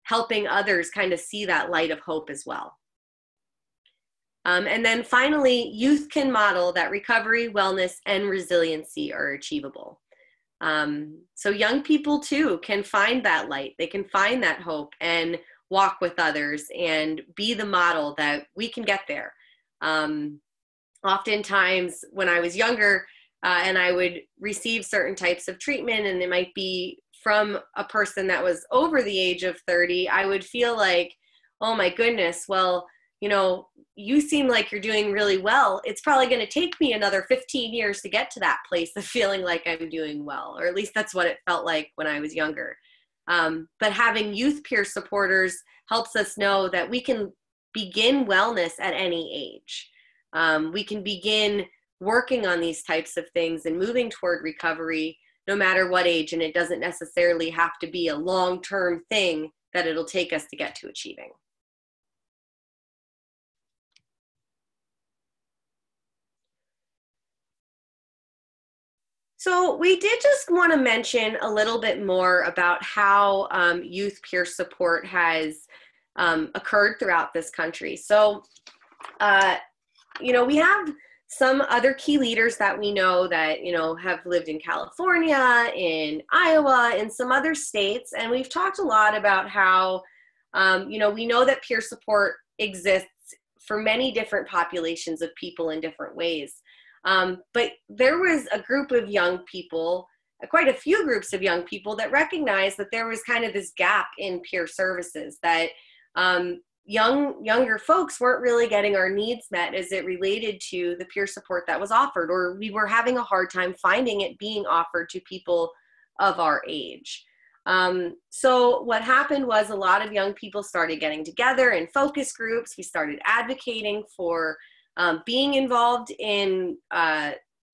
Speaker 2: helping others kind of see that light of hope as well. And then finally, youth can model that recovery, wellness, and resiliency are achievable. So young people too can find that light. They can find that hope and walk with others and be the model that we can get there. Oftentimes when I was younger and I would receive certain types of treatment, and it might be from a person that was over the age of 30, I would feel like, oh my goodness, well, you know, you seem like you're doing really well. It's probably going to take me another 15 years to get to that place of feeling like I'm doing well, or at least that's what it felt like when I was younger. But having youth peer supporters helps us know that we can begin wellness at any age. We can begin working on these types of things and moving toward recovery no matter what age, and it doesn't necessarily have to be a long-term thing that it'll take us to get to achieving. So we did just want to mention a little bit more about how youth peer support has occurred throughout this country. So, you know, we have some other key leaders that we know that, you know, have lived in California, in Iowa, in some other states. And we've talked a lot about how, you know, we know that peer support exists for many different populations of people in different ways. But there was a group of young people, quite a few groups of young people, that recognized that there was kind of this gap in peer services, that younger folks weren't really getting our needs met as it related to the peer support that was offered, or we were having a hard time finding it being offered to people of our age. So what happened was a lot of young people started getting together in focus groups. We started advocating for being involved in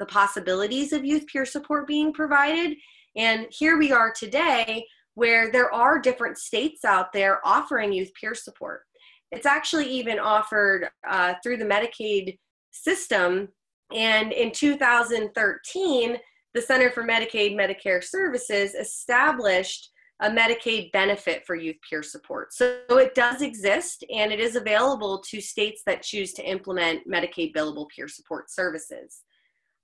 Speaker 2: the possibilities of youth peer support being provided. And here we are today where there are different states out there offering youth peer support. It's actually even offered through the Medicaid system. And in 2013, the Center for Medicaid Medicare Services established a Medicaid benefit for youth peer support. So it does exist, and it is available to states that choose to implement Medicaid billable peer support services.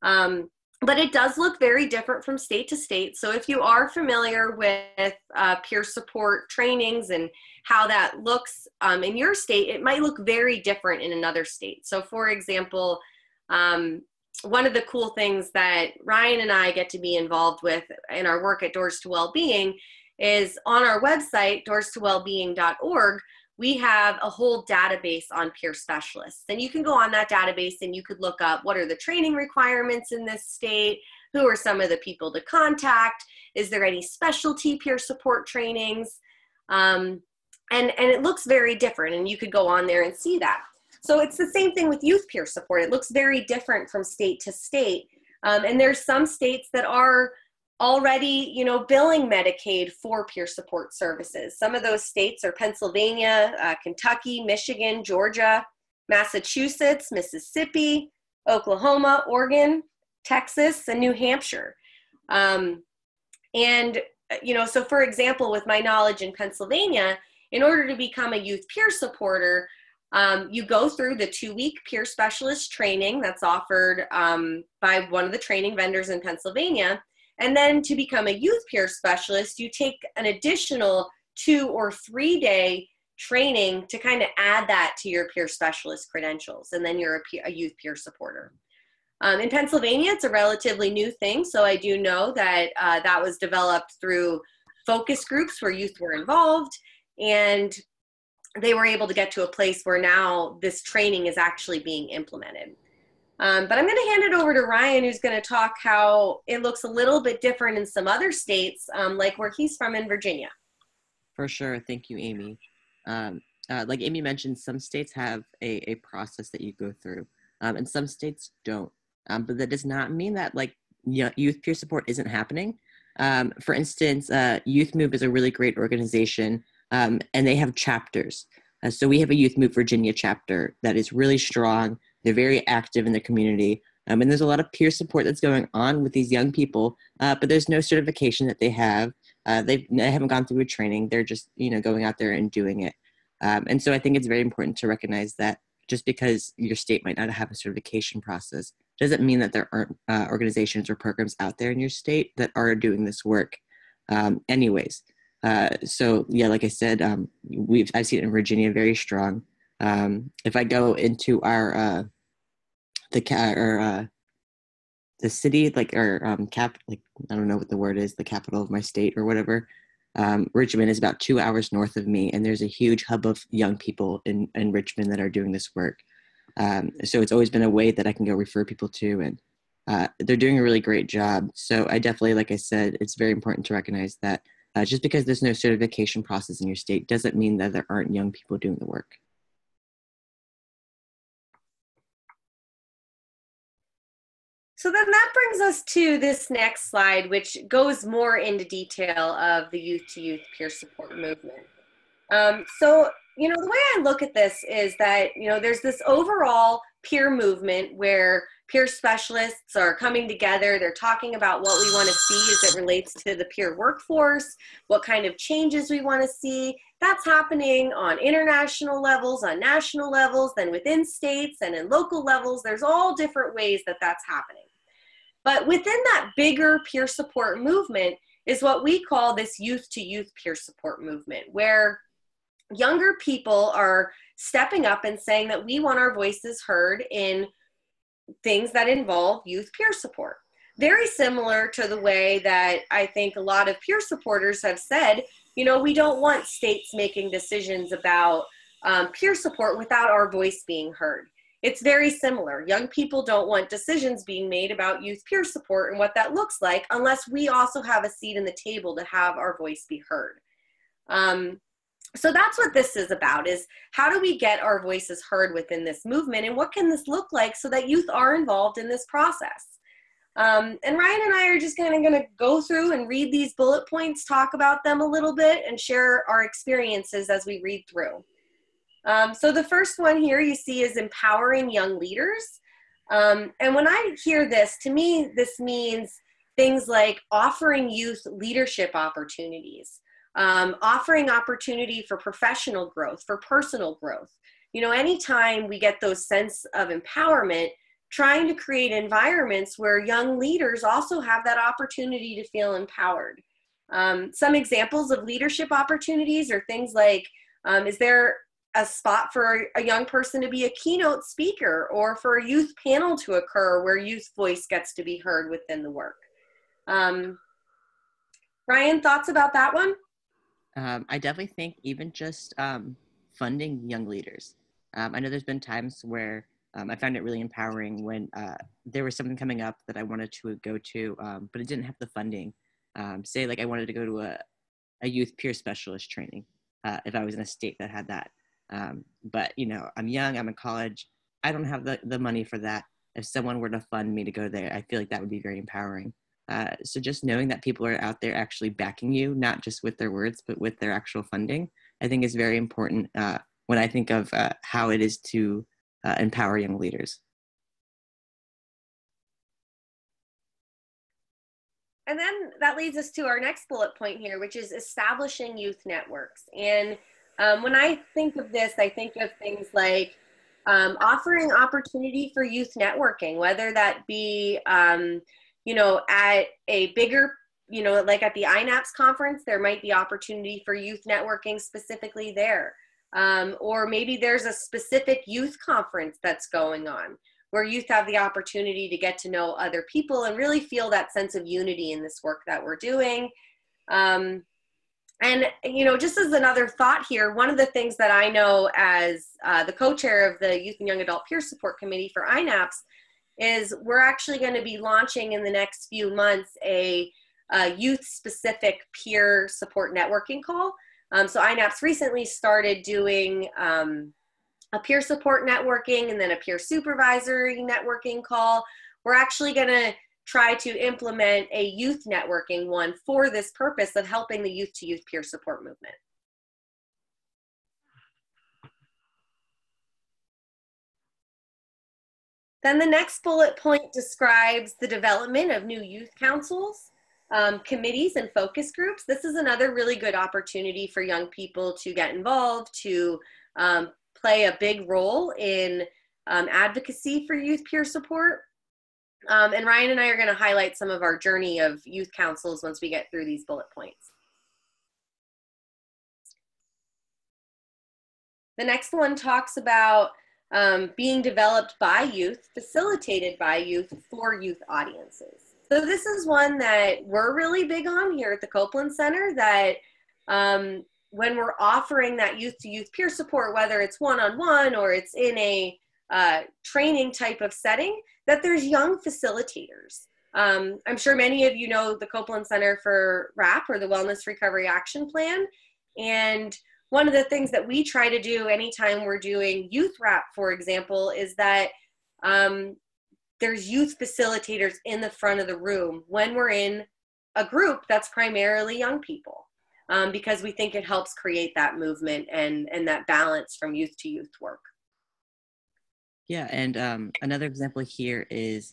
Speaker 2: But it does look very different from state to state. So if you are familiar with peer support trainings and how that looks in your state, it might look very different in another state. So for example, one of the cool things that Ryan and I get to be involved with in our work at Doors to Wellbeing is on our website, doorstowellbeing.org, we have a whole database on peer specialists. And you can go on that database and you could look up what are the training requirements in this state, who are some of the people to contact, is there any specialty peer support trainings, and it looks very different, and you could go on there and see that. So it's the same thing with youth peer support. It looks very different from state to state, and there's some states that are already, billing Medicaid for peer support services. Some of those states are Pennsylvania, Kentucky, Michigan, Georgia, Massachusetts, Mississippi, Oklahoma, Oregon, Texas, and New Hampshire. So for example, with my knowledge in Pennsylvania, in order to become a youth peer supporter, you go through the 2-week peer specialist training that's offered by one of the training vendors in Pennsylvania. And then to become a youth peer specialist, you take an additional 2 or 3 day training to kind of add that to your peer specialist credentials. And then you're a youth peer supporter. In Pennsylvania, it's a relatively new thing. So I do know that that was developed through focus groups where youth were involved, and they were able to get to a place where now this training is actually being implemented. But I'm going to hand it over to Ryan, who's going to talk how it looks a little bit different in some other states, like where he's from in Virginia.
Speaker 3: For sure. Thank you, Amey. Like Amey mentioned, some states have a process that you go through, and some states don't. But that does not mean that youth peer support isn't happening. For instance, Youth Move is a really great organization, and they have chapters. So we have a Youth Move Virginia chapter that is really strong. They're very active in the community. And there's a lot of peer support that's going on with these young people, but there's no certification that they have. They haven't gone through a training. They're just, going out there and doing it. And so I think it's very important to recognize that just because your state might not have a certification process doesn't mean that there aren't organizations or programs out there in your state that are doing this work anyways. So yeah, like I said, I've seen it in Virginia very strong. If I go into our the city, I don't know what the word is, the capital of my state or whatever, Richmond is about 2 hours north of me, and there's a huge hub of young people in Richmond that are doing this work. So it's always been a way that I can go refer people to, and they're doing a really great job. So I definitely, like I said, it's very important to recognize that just because there's no certification process in your state doesn't mean that there aren't young people doing the work.
Speaker 2: So then that brings us to this next slide, which goes more into detail of the youth-to-youth peer support movement. So, the way I look at this is that, there's this overall peer movement where peer specialists are coming together. They're talking about what we want to see as it relates to the peer workforce, what kind of changes we want to see. That's happening on international levels, on national levels, then within states and in local levels. There's all different ways that that's happening. But within that bigger peer support movement is what we call this youth-to-youth peer support movement, where younger people are stepping up and saying that we want our voices heard in things that involve youth peer support. Very similar to the way that I think a lot of peer supporters have said, we don't want states making decisions about peer support without our voice being heard. It's very similar. Young people don't want decisions being made about youth peer support and what that looks like unless we also have a seat in the table to have our voice be heard. So that's what this is about, is how do we get our voices heard within this movement, and what can this look like so that youth are involved in this process? And Ryan and I are just kind of going to go through and read these bullet points, talk about them a little bit, and share our experiences as we read through. So the first one here you see is empowering young leaders. And when I hear this, to me, this means things like offering youth leadership opportunities, offering opportunity for professional growth, for personal growth. You know, anytime we get those sense of empowerment, trying to create environments where young leaders also have that opportunity to feel empowered. Some examples of leadership opportunities are things like, is there a spot for a young person to be a keynote speaker, or for a youth panel to occur where youth voice gets to be heard within the work? Ryan, thoughts about that one?
Speaker 3: I definitely think even just funding young leaders. I know there's been times where I found it really empowering when there was something coming up that I wanted to go to, but it didn't have the funding. Say like I wanted to go to a youth peer specialist training if I was in a state that had that. But, you know, I'm young, I'm in college, I don't have the money for that. If someone were to fund me to go there, I feel like that would be very empowering. So just knowing that people are out there actually backing you, not just with their words, but with their actual funding, I think is very important when I think of how it is to empower young leaders.
Speaker 2: And then that leads us to our next bullet point here, which is establishing youth networks. And when I think of this, I think of things like offering opportunity for youth networking, whether that be, you know, at a bigger, you know, like at the N.A.P.S conference, there might be opportunity for youth networking specifically there. Or maybe there's a specific youth conference that's going on where youth have the opportunity to get to know other people and really feel that sense of unity in this work that we're doing. And, you know, just as another thought here, one of the things that I know as the co-chair of the Youth and Young Adult Peer Support Committee for N.A.P.S is we're actually going to be launching in the next few months a youth-specific peer support networking call. So N.A.P.S recently started doing a peer support networking and then a peer supervisory networking call. We're actually going to try to implement a youth networking one for this purpose of helping the youth-to-youth peer support movement. Then the next bullet point describes the development of new youth councils, committees, and focus groups. This is another really good opportunity for young people to get involved, to play a big role in advocacy for youth peer support. And Ryan and I are going to highlight some of our journey of youth councils once we get through these bullet points. The next one talks about being developed by youth, facilitated by youth for youth audiences. So this is one that we're really big on here at the Copeland Center, that when we're offering that youth-to-youth peer support, whether it's one-on-one or it's in a training type of setting, that there's young facilitators. I'm sure many of you know the Copeland Center for RAP, or the Wellness Recovery Action Plan. And one of the things that we try to do anytime we're doing youth RAP, for example, is that there's youth facilitators in the front of the room when we're in a group that's primarily young people, because we think it helps create that movement and that balance from youth to youth work.
Speaker 3: Yeah, and another example here is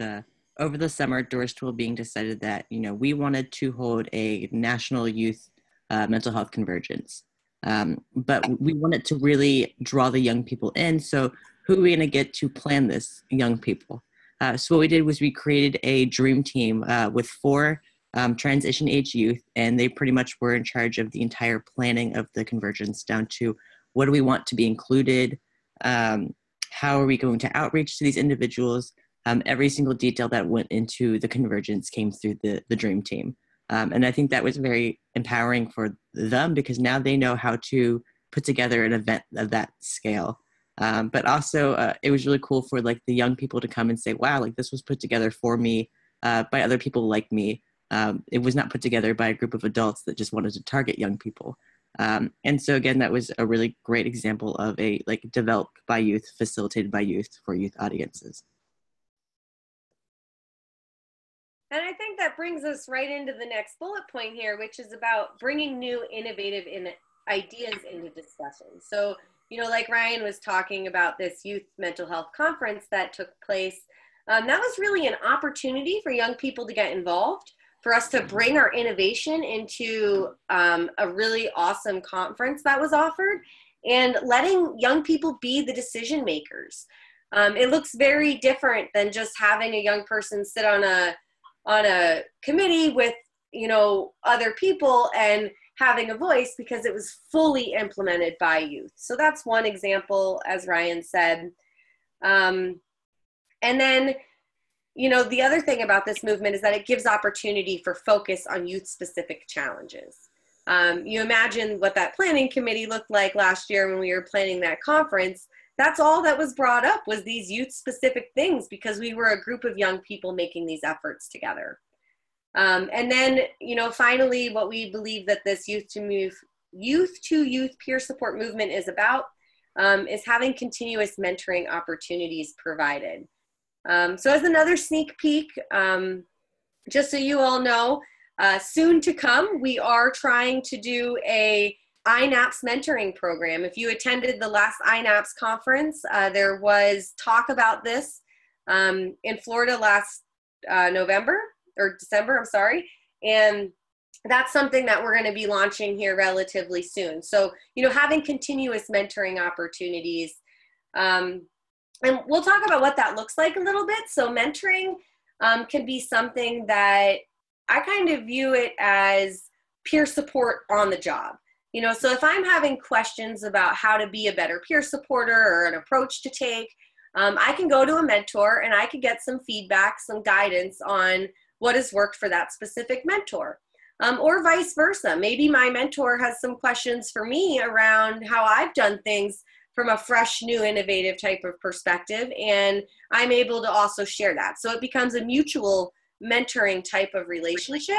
Speaker 3: over the summer, Doors to Wellbeing decided that, you know, we wanted to hold a national youth mental health convergence. But we wanted to really draw the young people in. So who are we going to get to plan this? Young people. So what we did was we created a dream team with 4 transition age youth, and they pretty much were in charge of the entire planning of the convergence, down to what do we want to be included, how are we going to outreach to these individuals. Every single detail that went into the convergence came through the dream team. And I think that was very empowering for them, because now they know how to put together an event of that scale. But also it was really cool for like the young people to come and say, wow, like this was put together for me by other people like me. It was not put together by a group of adults that just wanted to target young people. And so again, that was a really great example of a like developed by youth, facilitated by youth for youth audiences.
Speaker 2: And I think that brings us right into the next bullet point here, which is about bringing new innovative ideas into discussion. So, you know, like Ryan was talking about this youth mental health conference that took place, that was really an opportunity for young people to get involved, for us to bring our innovation into a really awesome conference that was offered, and letting young people be the decision makers. It looks very different than just having a young person sit on a committee with, you know, other people and having a voice, because it was fully implemented by youth. So that's one example, as Ryan said. And then, you know, the other thing about this movement is that it gives opportunity for focus on youth-specific challenges. You imagine what that planning committee looked like last year when we were planning that conference. That's all that was brought up, was these youth-specific things, because we were a group of young people making these efforts together. And then, you know, finally, what we believe that this youth to youth peer support movement is about is having continuous mentoring opportunities provided. So as another sneak peek, just so you all know, soon to come, we are trying to do a N.A.P.S mentoring program. If you attended the last N.A.P.S conference, there was talk about this in Florida last November or December, I'm sorry. And that's something that we're going to be launching here relatively soon. So, you know, having continuous mentoring opportunities. And we'll talk about what that looks like a little bit. So mentoring can be something that I kind of view it as peer support on the job. You know, so if I'm having questions about how to be a better peer supporter or an approach to take, I can go to a mentor and I can get some feedback, some guidance on what has worked for that specific mentor. Or vice versa. Maybe my mentor has some questions for me around how I've done things from a fresh, new, innovative type of perspective, and I'm able to also share that. So it becomes a mutual mentoring type of relationship.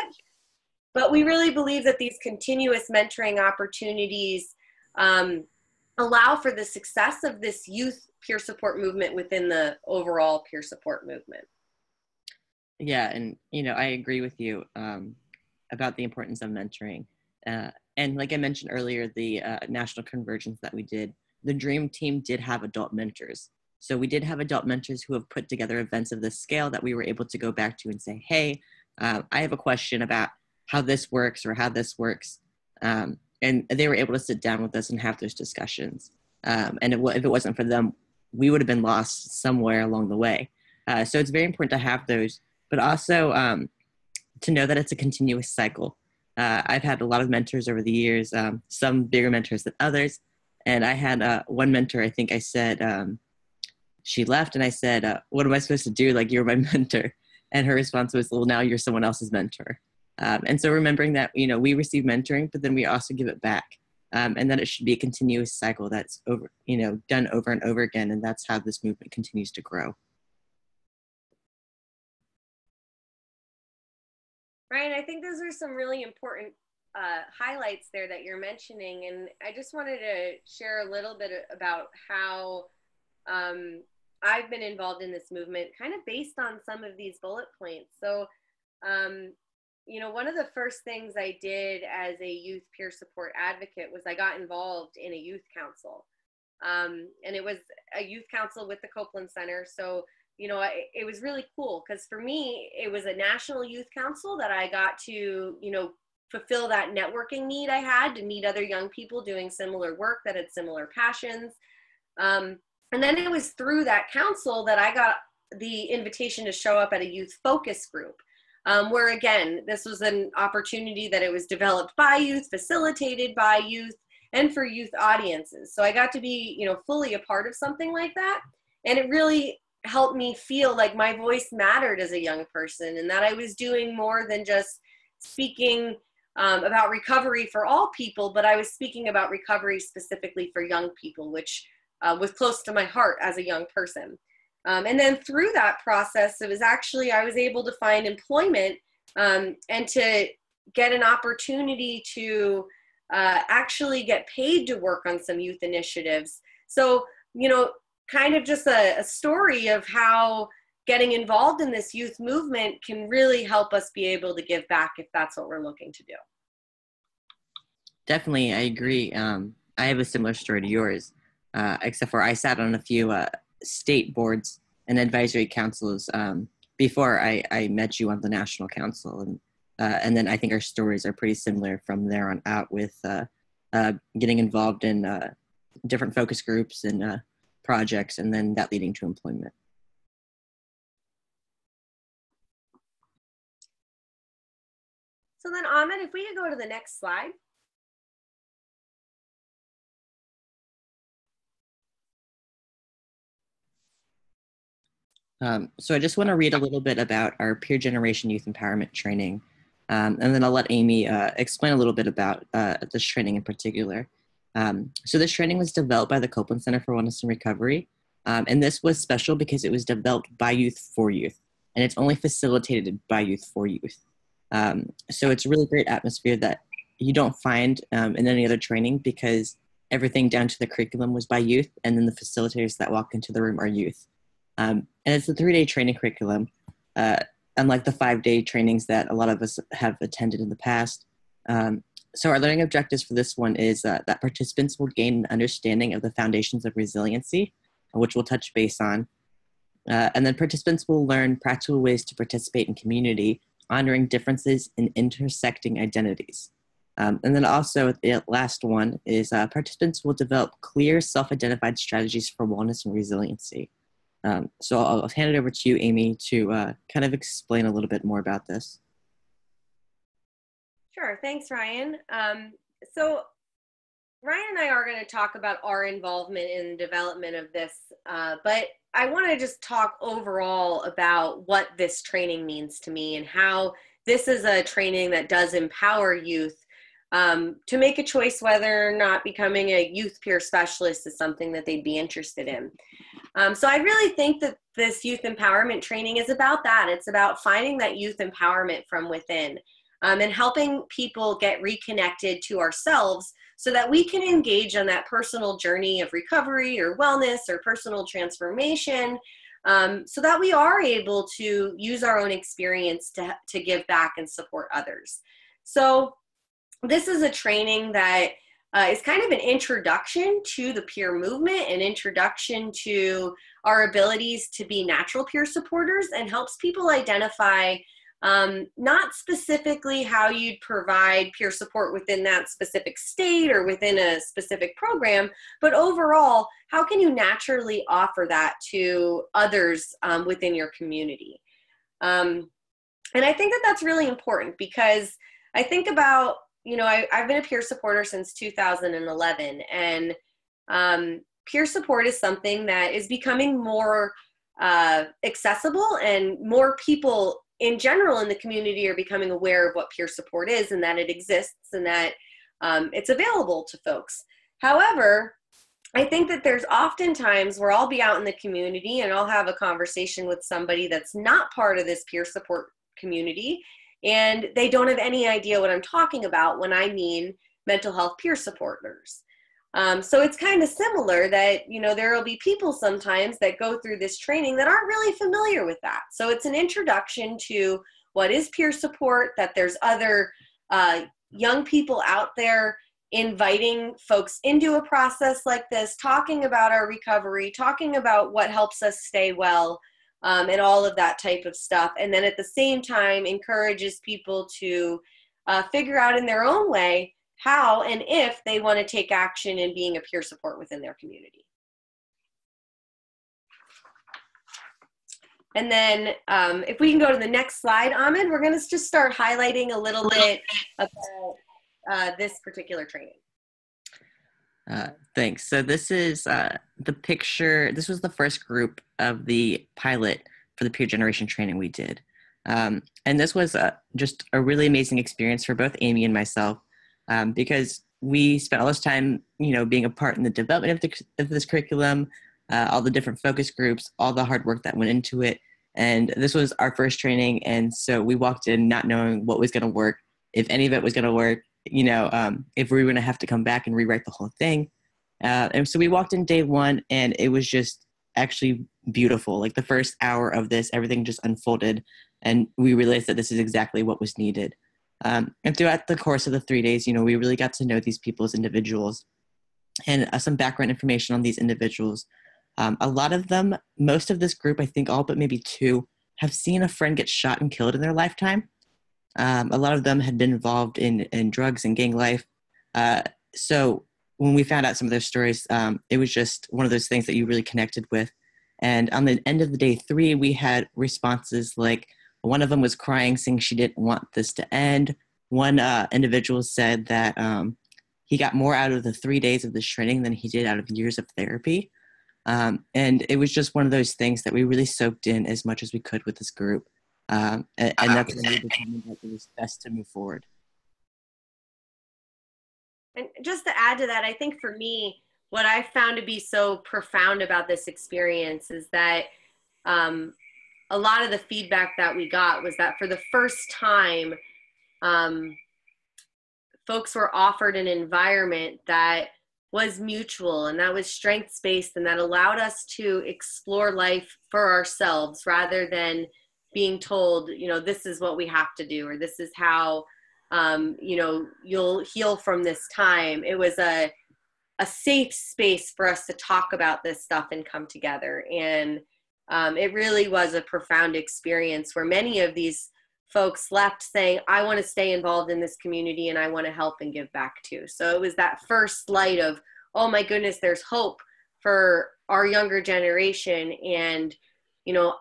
Speaker 2: But we really believe that these continuous mentoring opportunities allow for the success of this youth peer support movement within the overall peer support movement.
Speaker 3: Yeah, and you know, I agree with you about the importance of mentoring. And like I mentioned earlier, the national convergence that we did, the Dream Team did have adult mentors. So we did have adult mentors who have put together events of this scale that we were able to go back to and say, hey, I have a question about how this works or how this works. And they were able to sit down with us and have those discussions. And if it wasn't for them, we would have been lost somewhere along the way. So it's very important to have those, but also to know that it's a continuous cycle. I've had a lot of mentors over the years, some bigger mentors than others. And I had one mentor, I think I said, she left and I said, what am I supposed to do? Like, you're my mentor. And her response was, well, now you're someone else's mentor. And so remembering that, you know, we receive mentoring, but then we also give it back. And that it should be a continuous cycle that's over, you know, done over and over again. And that's how this movement continues to grow.
Speaker 2: Ryan, I think those are some really important highlights there that you're mentioning. And I just wanted to share a little bit about how I've been involved in this movement, kind of based on some of these bullet points. So, you know, one of the first things I did as a youth peer support advocate was I got involved in a youth council. And it was a youth council with the Copeland Center. So, you know, it was really cool because for me, it was a national youth council that I got to, you know, fulfill that networking need I had to meet other young people doing similar work that had similar passions. And then it was through that council that I got the invitation to show up at a youth focus group, where again, this was an opportunity that it was developed by youth, facilitated by youth, and for youth audiences. So I got to be, you know, fully a part of something like that. And it really helped me feel like my voice mattered as a young person, and that I was doing more than just speaking about recovery for all people, but I was speaking about recovery specifically for young people, which was close to my heart as a young person. And then through that process, it was actually, I was able to find employment and to get an opportunity to actually get paid to work on some youth initiatives. So, you know, kind of just a story of how getting involved in this youth movement can really help us be able to give back if that's what we're looking to do.
Speaker 3: Definitely, I agree. I have a similar story to yours, except for I sat on a few state boards and advisory councils before I met you on the national council, and then I think our stories are pretty similar from there on out with getting involved in different focus groups and projects, and then that leading to employment.
Speaker 2: So then, Ahmed, if we could go to the next slide.
Speaker 3: So I just want to read a little bit about our peer generation youth empowerment training, and then I'll let Amey explain a little bit about this training in particular. So this training was developed by the Copeland Center for Wellness and Recovery, and this was special because it was developed by youth for youth, and it's only facilitated by youth for youth. So it's a really great atmosphere that you don't find in any other training, because everything down to the curriculum was by youth, and then the facilitators that walk into the room are youth. And it's a 3-day training curriculum, unlike the 5-day trainings that a lot of us have attended in the past. So our learning objectives for this one is that participants will gain an understanding of the foundations of resiliency, which we'll touch base on. And then participants will learn practical ways to participate in community, honoring differences in intersecting identities. And then also the last one is participants will develop clear self-identified strategies for wellness and resiliency. So I'll hand it over to you, Amey, to kind of explain a little bit more about this.
Speaker 2: Sure, thanks, Ryan. So Ryan and I are going to talk about our involvement in the development of this, but I want to just talk overall about what this training means to me and how this is a training that does empower youth to make a choice whether or not becoming a youth peer specialist is something that they'd be interested in. So I really think that this youth empowerment training is about that. It's about finding that youth empowerment from within and helping people get reconnected to ourselves so that we can engage on that personal journey of recovery or wellness or personal transformation, so that we are able to use our own experience to give back and support others. So this is a training that is kind of an introduction to the peer movement, an introduction to our abilities to be natural peer supporters, and helps people identify not specifically how you'd provide peer support within that specific state or within a specific program, but overall, how can you naturally offer that to others within your community? And I think that that's really important, because I think about, you know, I've been a peer supporter since 2011, and peer support is something that is becoming more accessible, and more people in general in the community are becoming aware of what peer support is and that it exists and that it's available to folks. However, I think that there's often times where I'll be out in the community and I'll have a conversation with somebody that's not part of this peer support community, and they don't have any idea what I'm talking about when I mean mental health peer supporters. So it's kind of similar that, you know, there will be people sometimes that go through this training that aren't really familiar with that. So it's an introduction to what is peer support, that there's other young people out there inviting folks into a process like this, talking about our recovery, talking about what helps us stay well, and all of that type of stuff. And then at the same time, encourages people to figure out in their own way how and if they want to take action in being a peer support within their community. And then if we can go to the next slide, Ahmed, we're going to just start highlighting a little bit about this particular training.
Speaker 3: Thanks. So this is the picture. This was the first group of the pilot for the peer generation training we did. And this was just a really amazing experience for both Amey and myself, because we spent all this time, you know, being a part in the development of this curriculum, all the different focus groups, all the hard work that went into it. And this was our first training. And so we walked in not knowing what was going to work, if any of it was going to work, you know, if we were going to have to come back and rewrite the whole thing. And so we walked in day one, and it was just actually beautiful. Like the first hour of this, everything just unfolded, and we realized that this is exactly what was needed. And throughout the course of the 3 days, we really got to know these people as individuals, and some background information on these individuals. A lot of them, most of this group, I think all but maybe two, have seen a friend get shot and killed in their lifetime. A lot of them had been involved in drugs and gang life. So when we found out some of their stories, it was just one of those things that you really connected with. And on the end of the day 3, we had responses like, one of them was crying, saying she didn't want this to end. One individual said that he got more out of the 3 days of this training than he did out of years of therapy. And it was just one of those things that we really soaked in as much as we could with this group. And that's when we determined that it was best to move forward.
Speaker 2: And just to add to that, I think for me, what I found to be so profound about this experience is that a lot of the feedback that we got was that for the first time, folks were offered an environment that was mutual and that was strengths-based and that allowed us to explore life for ourselves rather than being told, this is what we have to do, or this is how, you'll heal from this time. It was a safe space for us to talk about this stuff and come together. And it really was a profound experience where many of these folks left saying, I want to stay involved in this community and I want to help and give back too. So it was that first light of, oh my goodness, there's hope for our younger generation. And,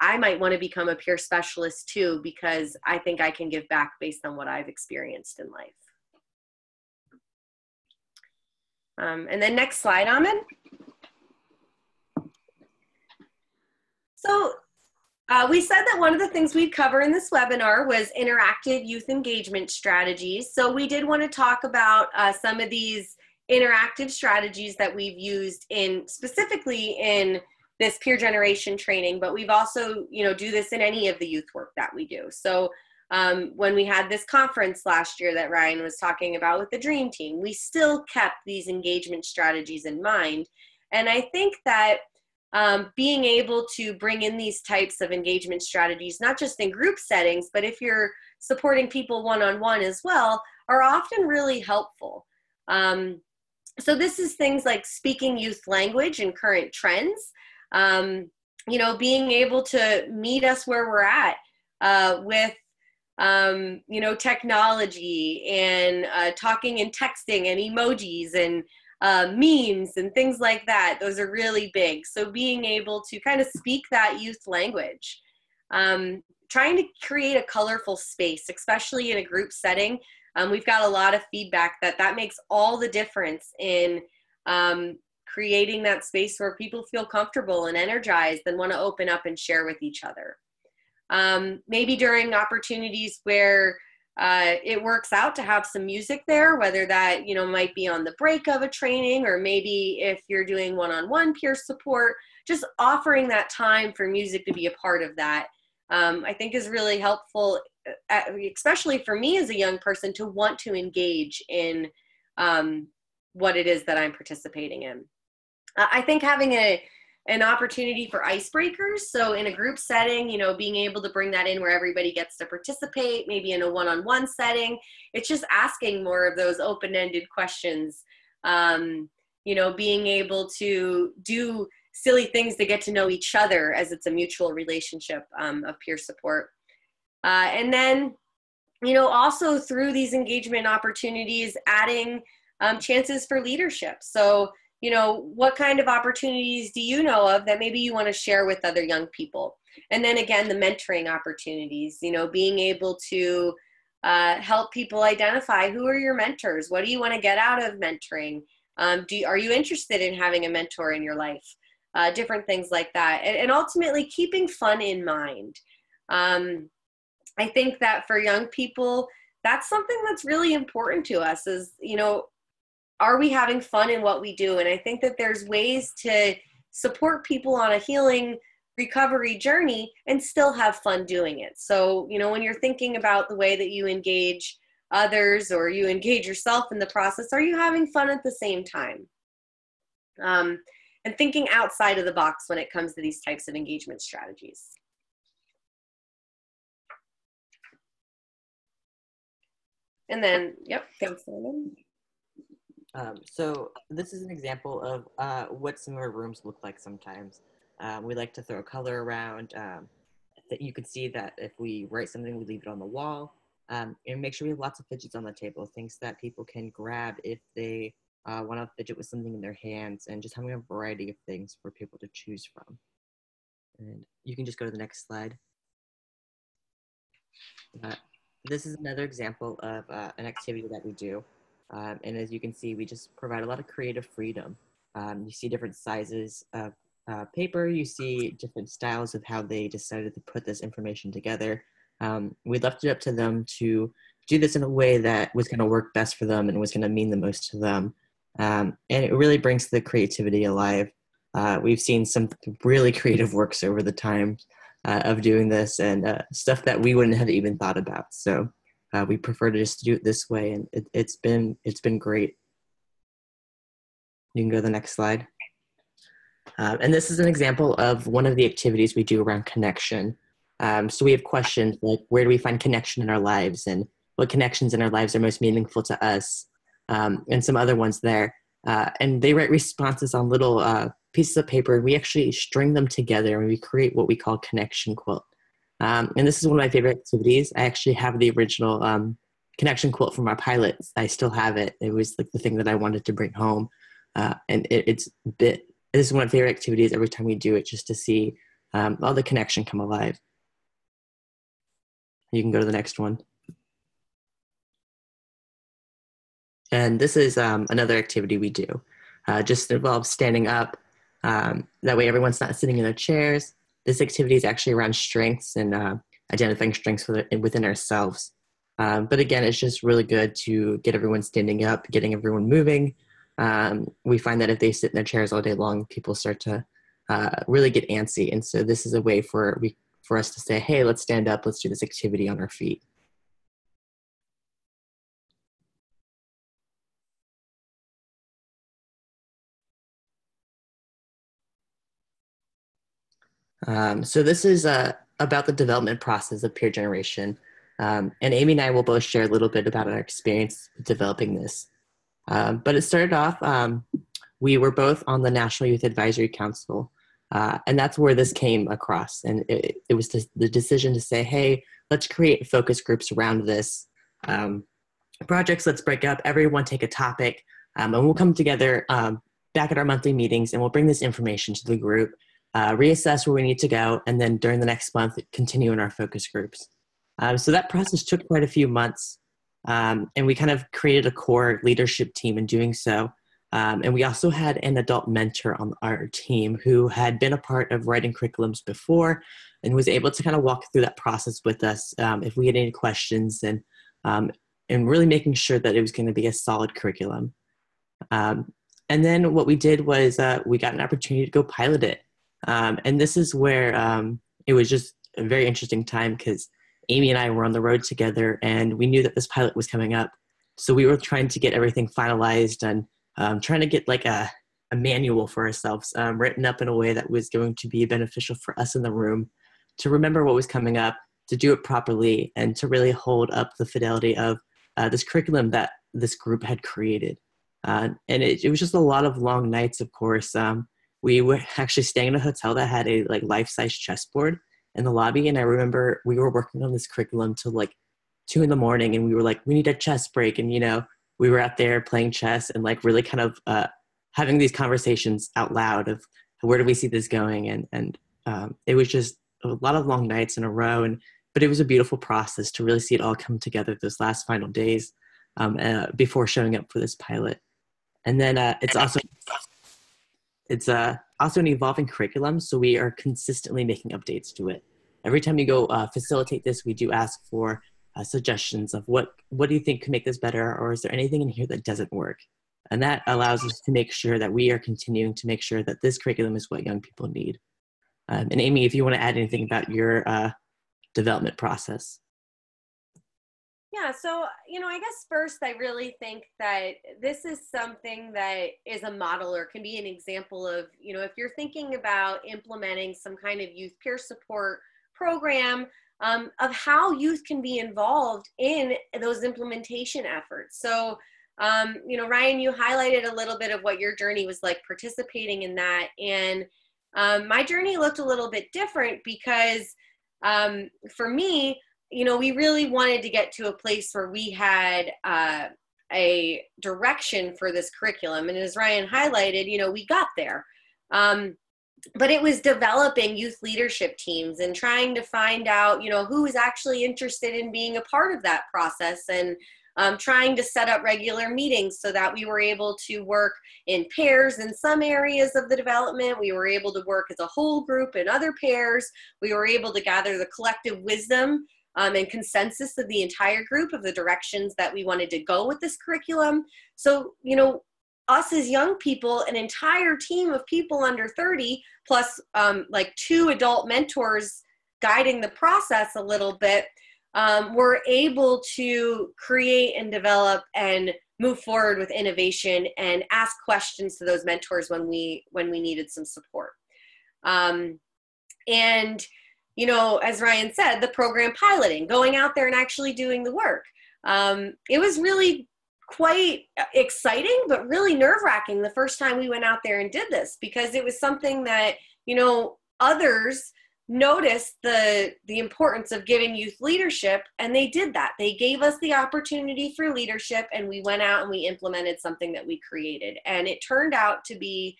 Speaker 2: I might want to become a peer specialist too, because I think I can give back based on what I've experienced in life. And then next slide, Amey. So we said that one of the things we'd cover in this webinar was interactive youth engagement strategies. So we did want to talk about some of these interactive strategies that we've used specifically in this peer generation training, but we've also, do this in any of the youth work that we do. So when we had this conference last year that Ryan was talking about with the Dream Team, we still kept these engagement strategies in mind. And I think that being able to bring in these types of engagement strategies, not just in group settings, but if you're supporting people one-on-one as well, are often really helpful. So this is things like speaking youth language and current trends, being able to meet us where we're at with, technology and talking and texting and emojis and memes and things like that. Those are really big. So being able to kind of speak that youth language, trying to create a colorful space, especially in a group setting. We've got a lot of feedback that makes all the difference in creating that space where people feel comfortable and energized and want to open up and share with each other. Maybe during opportunities where it works out to have some music there, whether that, might be on the break of a training, or maybe if you're doing one-on-one peer support, just offering that time for music to be a part of that, I think is really helpful, especially for me as a young person, to want to engage in what it is that I'm participating in. I think having an opportunity for icebreakers. So in a group setting, being able to bring that in where everybody gets to participate, maybe in a one-on-one setting, it's just asking more of those open-ended questions, being able to do silly things to get to know each other as it's a mutual relationship of peer support. And then, also through these engagement opportunities, adding chances for leadership. So, what kind of opportunities do you know of that maybe you want to share with other young people? And then again, the mentoring opportunities, being able to help people identify who are your mentors. What do you want to get out of mentoring? Are you interested in having a mentor in your life? Different things like that. And ultimately keeping fun in mind. I think that for young people, that's something that's really important to us is, are we having fun in what we do? And I think that there's ways to support people on a healing recovery journey and still have fun doing it. So, when you're thinking about the way that you engage others or you engage yourself in the process, are you having fun at the same time? and thinking outside of the box when it comes to these types of engagement strategies. And then, yep, thanks, Simon.
Speaker 3: So this is an example of what some of our rooms look like sometimes. We like to throw color around. That you could see that if we write something, we leave it on the wall. And make sure we have lots of fidgets on the table, things that people can grab if they want to fidget with something in their hands, and just having a variety of things for people to choose from. And you can just go to the next slide. This is another example of an activity that we do. And as you can see, we just provide a lot of creative freedom. You see different sizes of paper, you see different styles of how they decided to put this information together. We left it up to them to do this in a way that was going to work best for them and was going to mean the most to them. And it really brings the creativity alive. We've seen some really creative works over the time of doing this, and stuff that we wouldn't have even thought about. So we prefer to just do it this way, and it's been great. You can go to the next slide. And this is an example of one of the activities we do around connection. So we have questions like, where do we find connection in our lives, and what connections in our lives are most meaningful to us, and some other ones there. And they write responses on little pieces of paper, and we actually string them together, and we create what we call connection quilt. And this is one of my favorite activities. I actually have the original connection quilt from our pilots. I still have it. It was like the thing that I wanted to bring home. And this is one of my favorite activities every time we do it, just to see all the connection come alive. You can go to the next one. And this is another activity we do. Just involves standing up. That way everyone's not sitting in their chairs. This activity is actually around strengths and identifying strengths within ourselves. But again, it's just really good to get everyone standing up, getting everyone moving. We find that if they sit in their chairs all day long, people start to really get antsy. And so this is a way for us to say, hey, let's stand up, let's do this activity on our feet. So this is about the development process of peer generation. And Amey and I will both share a little bit about our experience developing this. But it started off, we were both on the National Youth Advisory Council, and that's where this came across. And it was the decision to say, hey, let's create focus groups around this. Projects, let's break up, everyone take a topic, and we'll come together back at our monthly meetings, and we'll bring this information to the group, reassess where we need to go, and then during the next month, continue in our focus groups. So that process took quite a few months, and we kind of created a core leadership team in doing so. And we also had an adult mentor on our team who had been a part of writing curriculums before and was able to kind of walk through that process with us if we had any questions, and really making sure that it was going to be a solid curriculum. And then what we did was we got an opportunity to go pilot it. And this is where it was just a very interesting time, because Amey and I were on the road together, and we knew that this pilot was coming up. So we were trying to get everything finalized and trying to get like a manual for ourselves written up in a way that was going to be beneficial for us in the room, to remember what was coming up, to do it properly, and to really hold up the fidelity of this curriculum that this group had created. And it was just a lot of long nights, of course. We were actually staying in a hotel that had a like life-size chessboard in the lobby. And I remember we were working on this curriculum till like 2 a.m, and we were like, we need a chess break. And, we were out there playing chess and like really kind of having these conversations out loud of where do we see this going? And it was just a lot of long nights in a row. But it was a beautiful process to really see it all come together those last final days before showing up for this pilot. And then it's also an evolving curriculum, so we are consistently making updates to it. Every time you go facilitate this, we do ask for suggestions of what do you think could make this better, or is there anything in here that doesn't work? And that allows us to make sure that we are continuing to make sure that this curriculum is what young people need. And Amey, if you want to add anything about your development process.
Speaker 2: Yeah, so, I guess first I really think that this is something that is a model or can be an example of, if you're thinking about implementing some kind of youth peer support program, of how youth can be involved in those implementation efforts. So, Ryan, you highlighted a little bit of what your journey was like participating in that. And my journey looked a little bit different because for me, we really wanted to get to a place where we had a direction for this curriculum. And as Ryan highlighted, we got there. But it was developing youth leadership teams and trying to find out, who was actually interested in being a part of that process, and trying to set up regular meetings so that we were able to work in pairs in some areas of the development. We were able to work as a whole group in other pairs. We were able to gather the collective wisdom and consensus of the entire group of the directions that we wanted to go with this curriculum. So, us as young people, an entire team of people under 30, plus like 2 adult mentors guiding the process a little bit, were able to create and develop and move forward with innovation and ask questions to those mentors when we needed some support. And as Ryan said, the program piloting, going out there and actually doing the work. It was really quite exciting, but really nerve-wracking the first time we went out there and did this, because it was something that, others noticed the importance of giving youth leadership, and they did that. They gave us the opportunity for leadership, and we went out and we implemented something that we created. And it turned out to be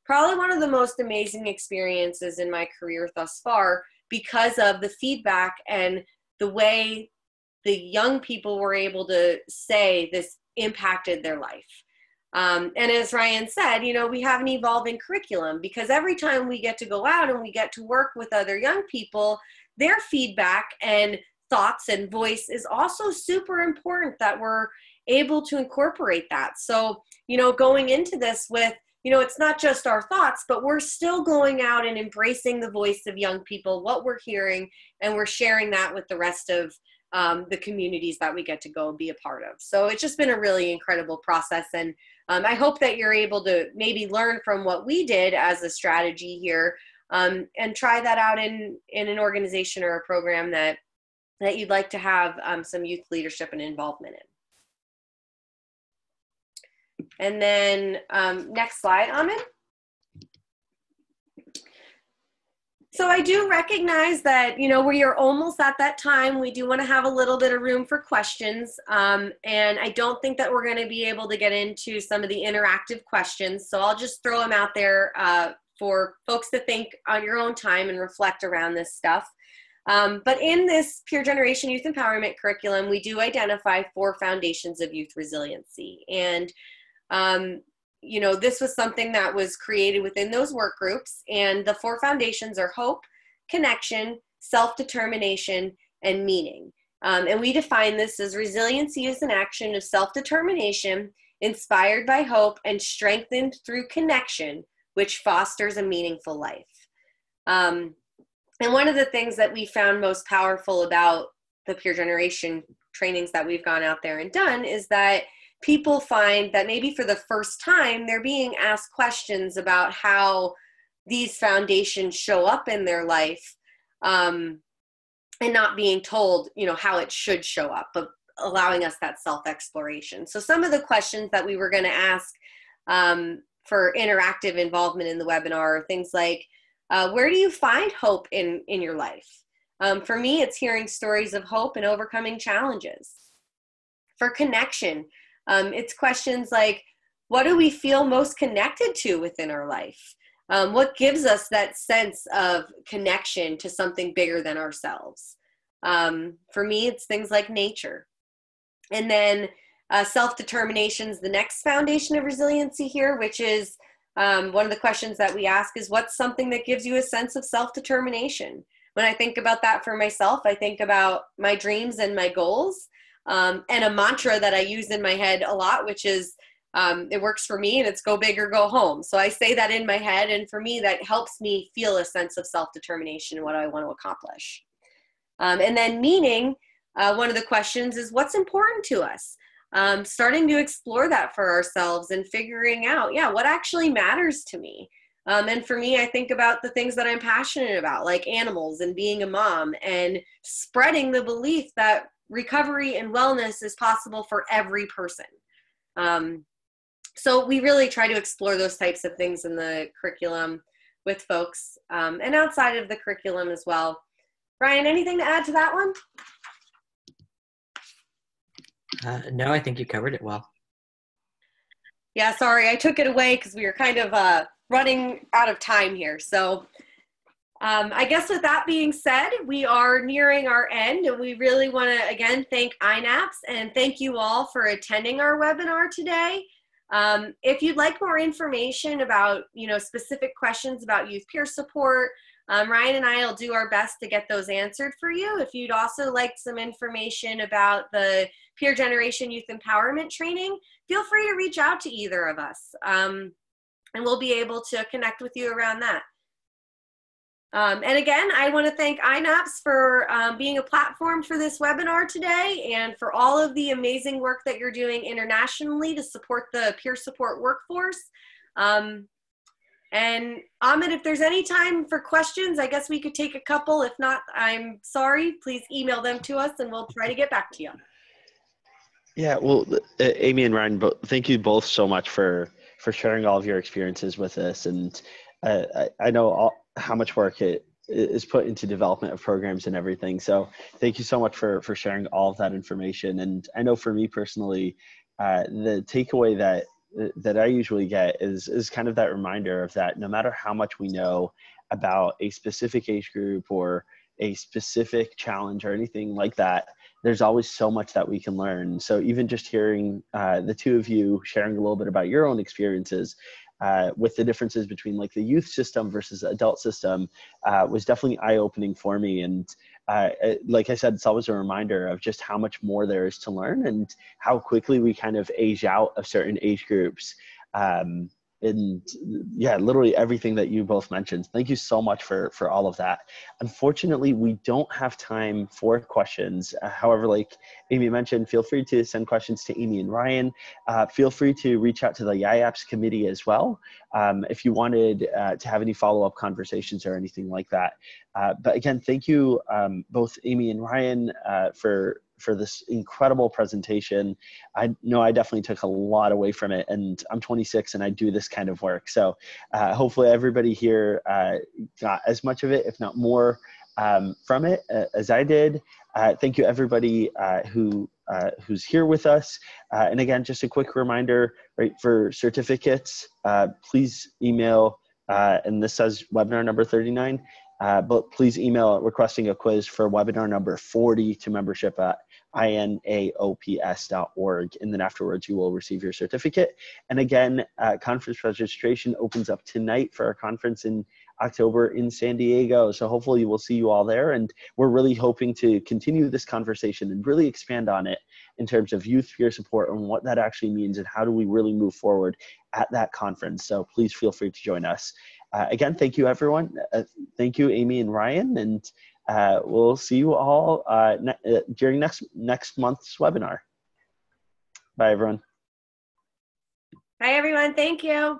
Speaker 2: probably one of the most amazing experiences in my career thus far, because of the feedback and the way the young people were able to say this impacted their life. And as Ryan said, we have an evolving curriculum, because every time we get to go out and we get to work with other young people, their feedback and thoughts and voice is also super important, that we're able to incorporate that. So, going into this with, it's not just our thoughts, but we're still going out and embracing the voice of young people, what we're hearing, and we're sharing that with the rest of the communities that we get to go and be a part of. So it's just been a really incredible process. And I hope that you're able to maybe learn from what we did as a strategy here, and try that out in an organization or a program that you'd like to have some youth leadership and involvement in. And then next slide, Amey. So I do recognize that, we are almost at that time. We do want to have a little bit of room for questions. And I don't think that we're going to be able to get into some of the interactive questions. So I'll just throw them out there for folks to think on your own time and reflect around this stuff. But in this Peer Generation Youth Empowerment curriculum, we do identify 4 foundations of youth resiliency. And this was something that was created within those work groups, and the 4 foundations are hope, connection, self-determination, and meaning. And we define this as resiliency as an action of self-determination inspired by hope and strengthened through connection, which fosters a meaningful life. And one of the things that we found most powerful about the peer generation trainings that we've gone out there and done is that people find that maybe for the first time, they're being asked questions about how these foundations show up in their life, and not being told, how it should show up, but allowing us that self-exploration. So some of the questions that we were going to ask for interactive involvement in the webinar are things like, where do you find hope in your life? For me, it's hearing stories of hope and overcoming challenges. For connection, it's questions like, what do we feel most connected to within our life? What gives us that sense of connection to something bigger than ourselves? For me, it's things like nature. And then self-determination is the next foundation of resiliency here, which is one of the questions that we ask is, what's something that gives you a sense of self-determination? When I think about that for myself, I think about my dreams and my goals. And a mantra that I use in my head a lot, which is, it works for me, and it's go big or go home. So I say that in my head, and for me, that helps me feel a sense of self-determination and what I want to accomplish. And then meaning, one of the questions is what's important to us? Starting to explore that for ourselves and figuring out, yeah, what actually matters to me. And for me, I think about the things that I'm passionate about, like animals and being a mom, and spreading the belief that recovery and wellness is possible for every person. So we really try to explore those types of things in the curriculum with folks, and outside of the curriculum as well. Ryan, anything to add to that one?
Speaker 3: No, I think you covered it well.
Speaker 2: Yeah, sorry, I took it away because we were kind of running out of time here. So I guess with that being said, we are nearing our end, and we really want to, again, thank N.A.P.S and thank you all for attending our webinar today. If you'd like more information about, specific questions about youth peer support, Ryan and I will do our best to get those answered for you. If you'd also like some information about the Peer Generation Youth Empowerment Training, feel free to reach out to either of us, and we'll be able to connect with you around that. And again, I want to thank N.A.P.S for being a platform for this webinar today, and for all of the amazing work that you're doing internationally to support the peer support workforce. And Ahmed, if there's any time for questions, I guess we could take a couple. If not, I'm sorry. Please email them to us and we'll try to get back to you.
Speaker 1: Yeah, well, Amey and Ryan, thank you both so much for sharing all of your experiences with us. And I know how much work it is put into development of programs and everything. So thank you so much for sharing all of that information. And I know for me personally, the takeaway that I usually get is kind of that reminder of that no matter how much we know about a specific age group or a specific challenge or anything like that, there's always so much that we can learn. So even just hearing the two of you sharing a little bit about your own experiences with the differences between like the youth system versus adult system was definitely eye-opening for me. And like I said, it's always a reminder of just how much more there is to learn and how quickly we kind of age out of certain age groups. And yeah, literally everything that you both mentioned. Thank you so much for all of that. Unfortunately, we don't have time for questions. However, like Amey mentioned, feel free to send questions to Amey and Ryan. Feel free to reach out to the YIAPS committee as well if you wanted to have any follow-up conversations or anything like that. But again, thank you both Amey and Ryan for this incredible presentation. I know I definitely took a lot away from it, and I'm 26 and I do this kind of work. So hopefully everybody here got as much of it, if not more, from it as I did. Thank you everybody who's here with us. And again, just a quick reminder, right, for certificates, please email, and this says webinar number 39, but please email requesting a quiz for webinar number 40 to membership at inaops.org, and then afterwards you will receive your certificate. And again, conference registration opens up tonight for our conference in October in San Diego. So hopefully we'll see you all there, and we're really hoping to continue this conversation and really expand on it in terms of youth peer support and what that actually means and how do we really move forward at that conference. So please feel free to join us. Again, thank you everyone. Thank you Amey and Ryan, and we'll see you all during next month's webinar. Bye everyone.
Speaker 2: Bye everyone, thank you.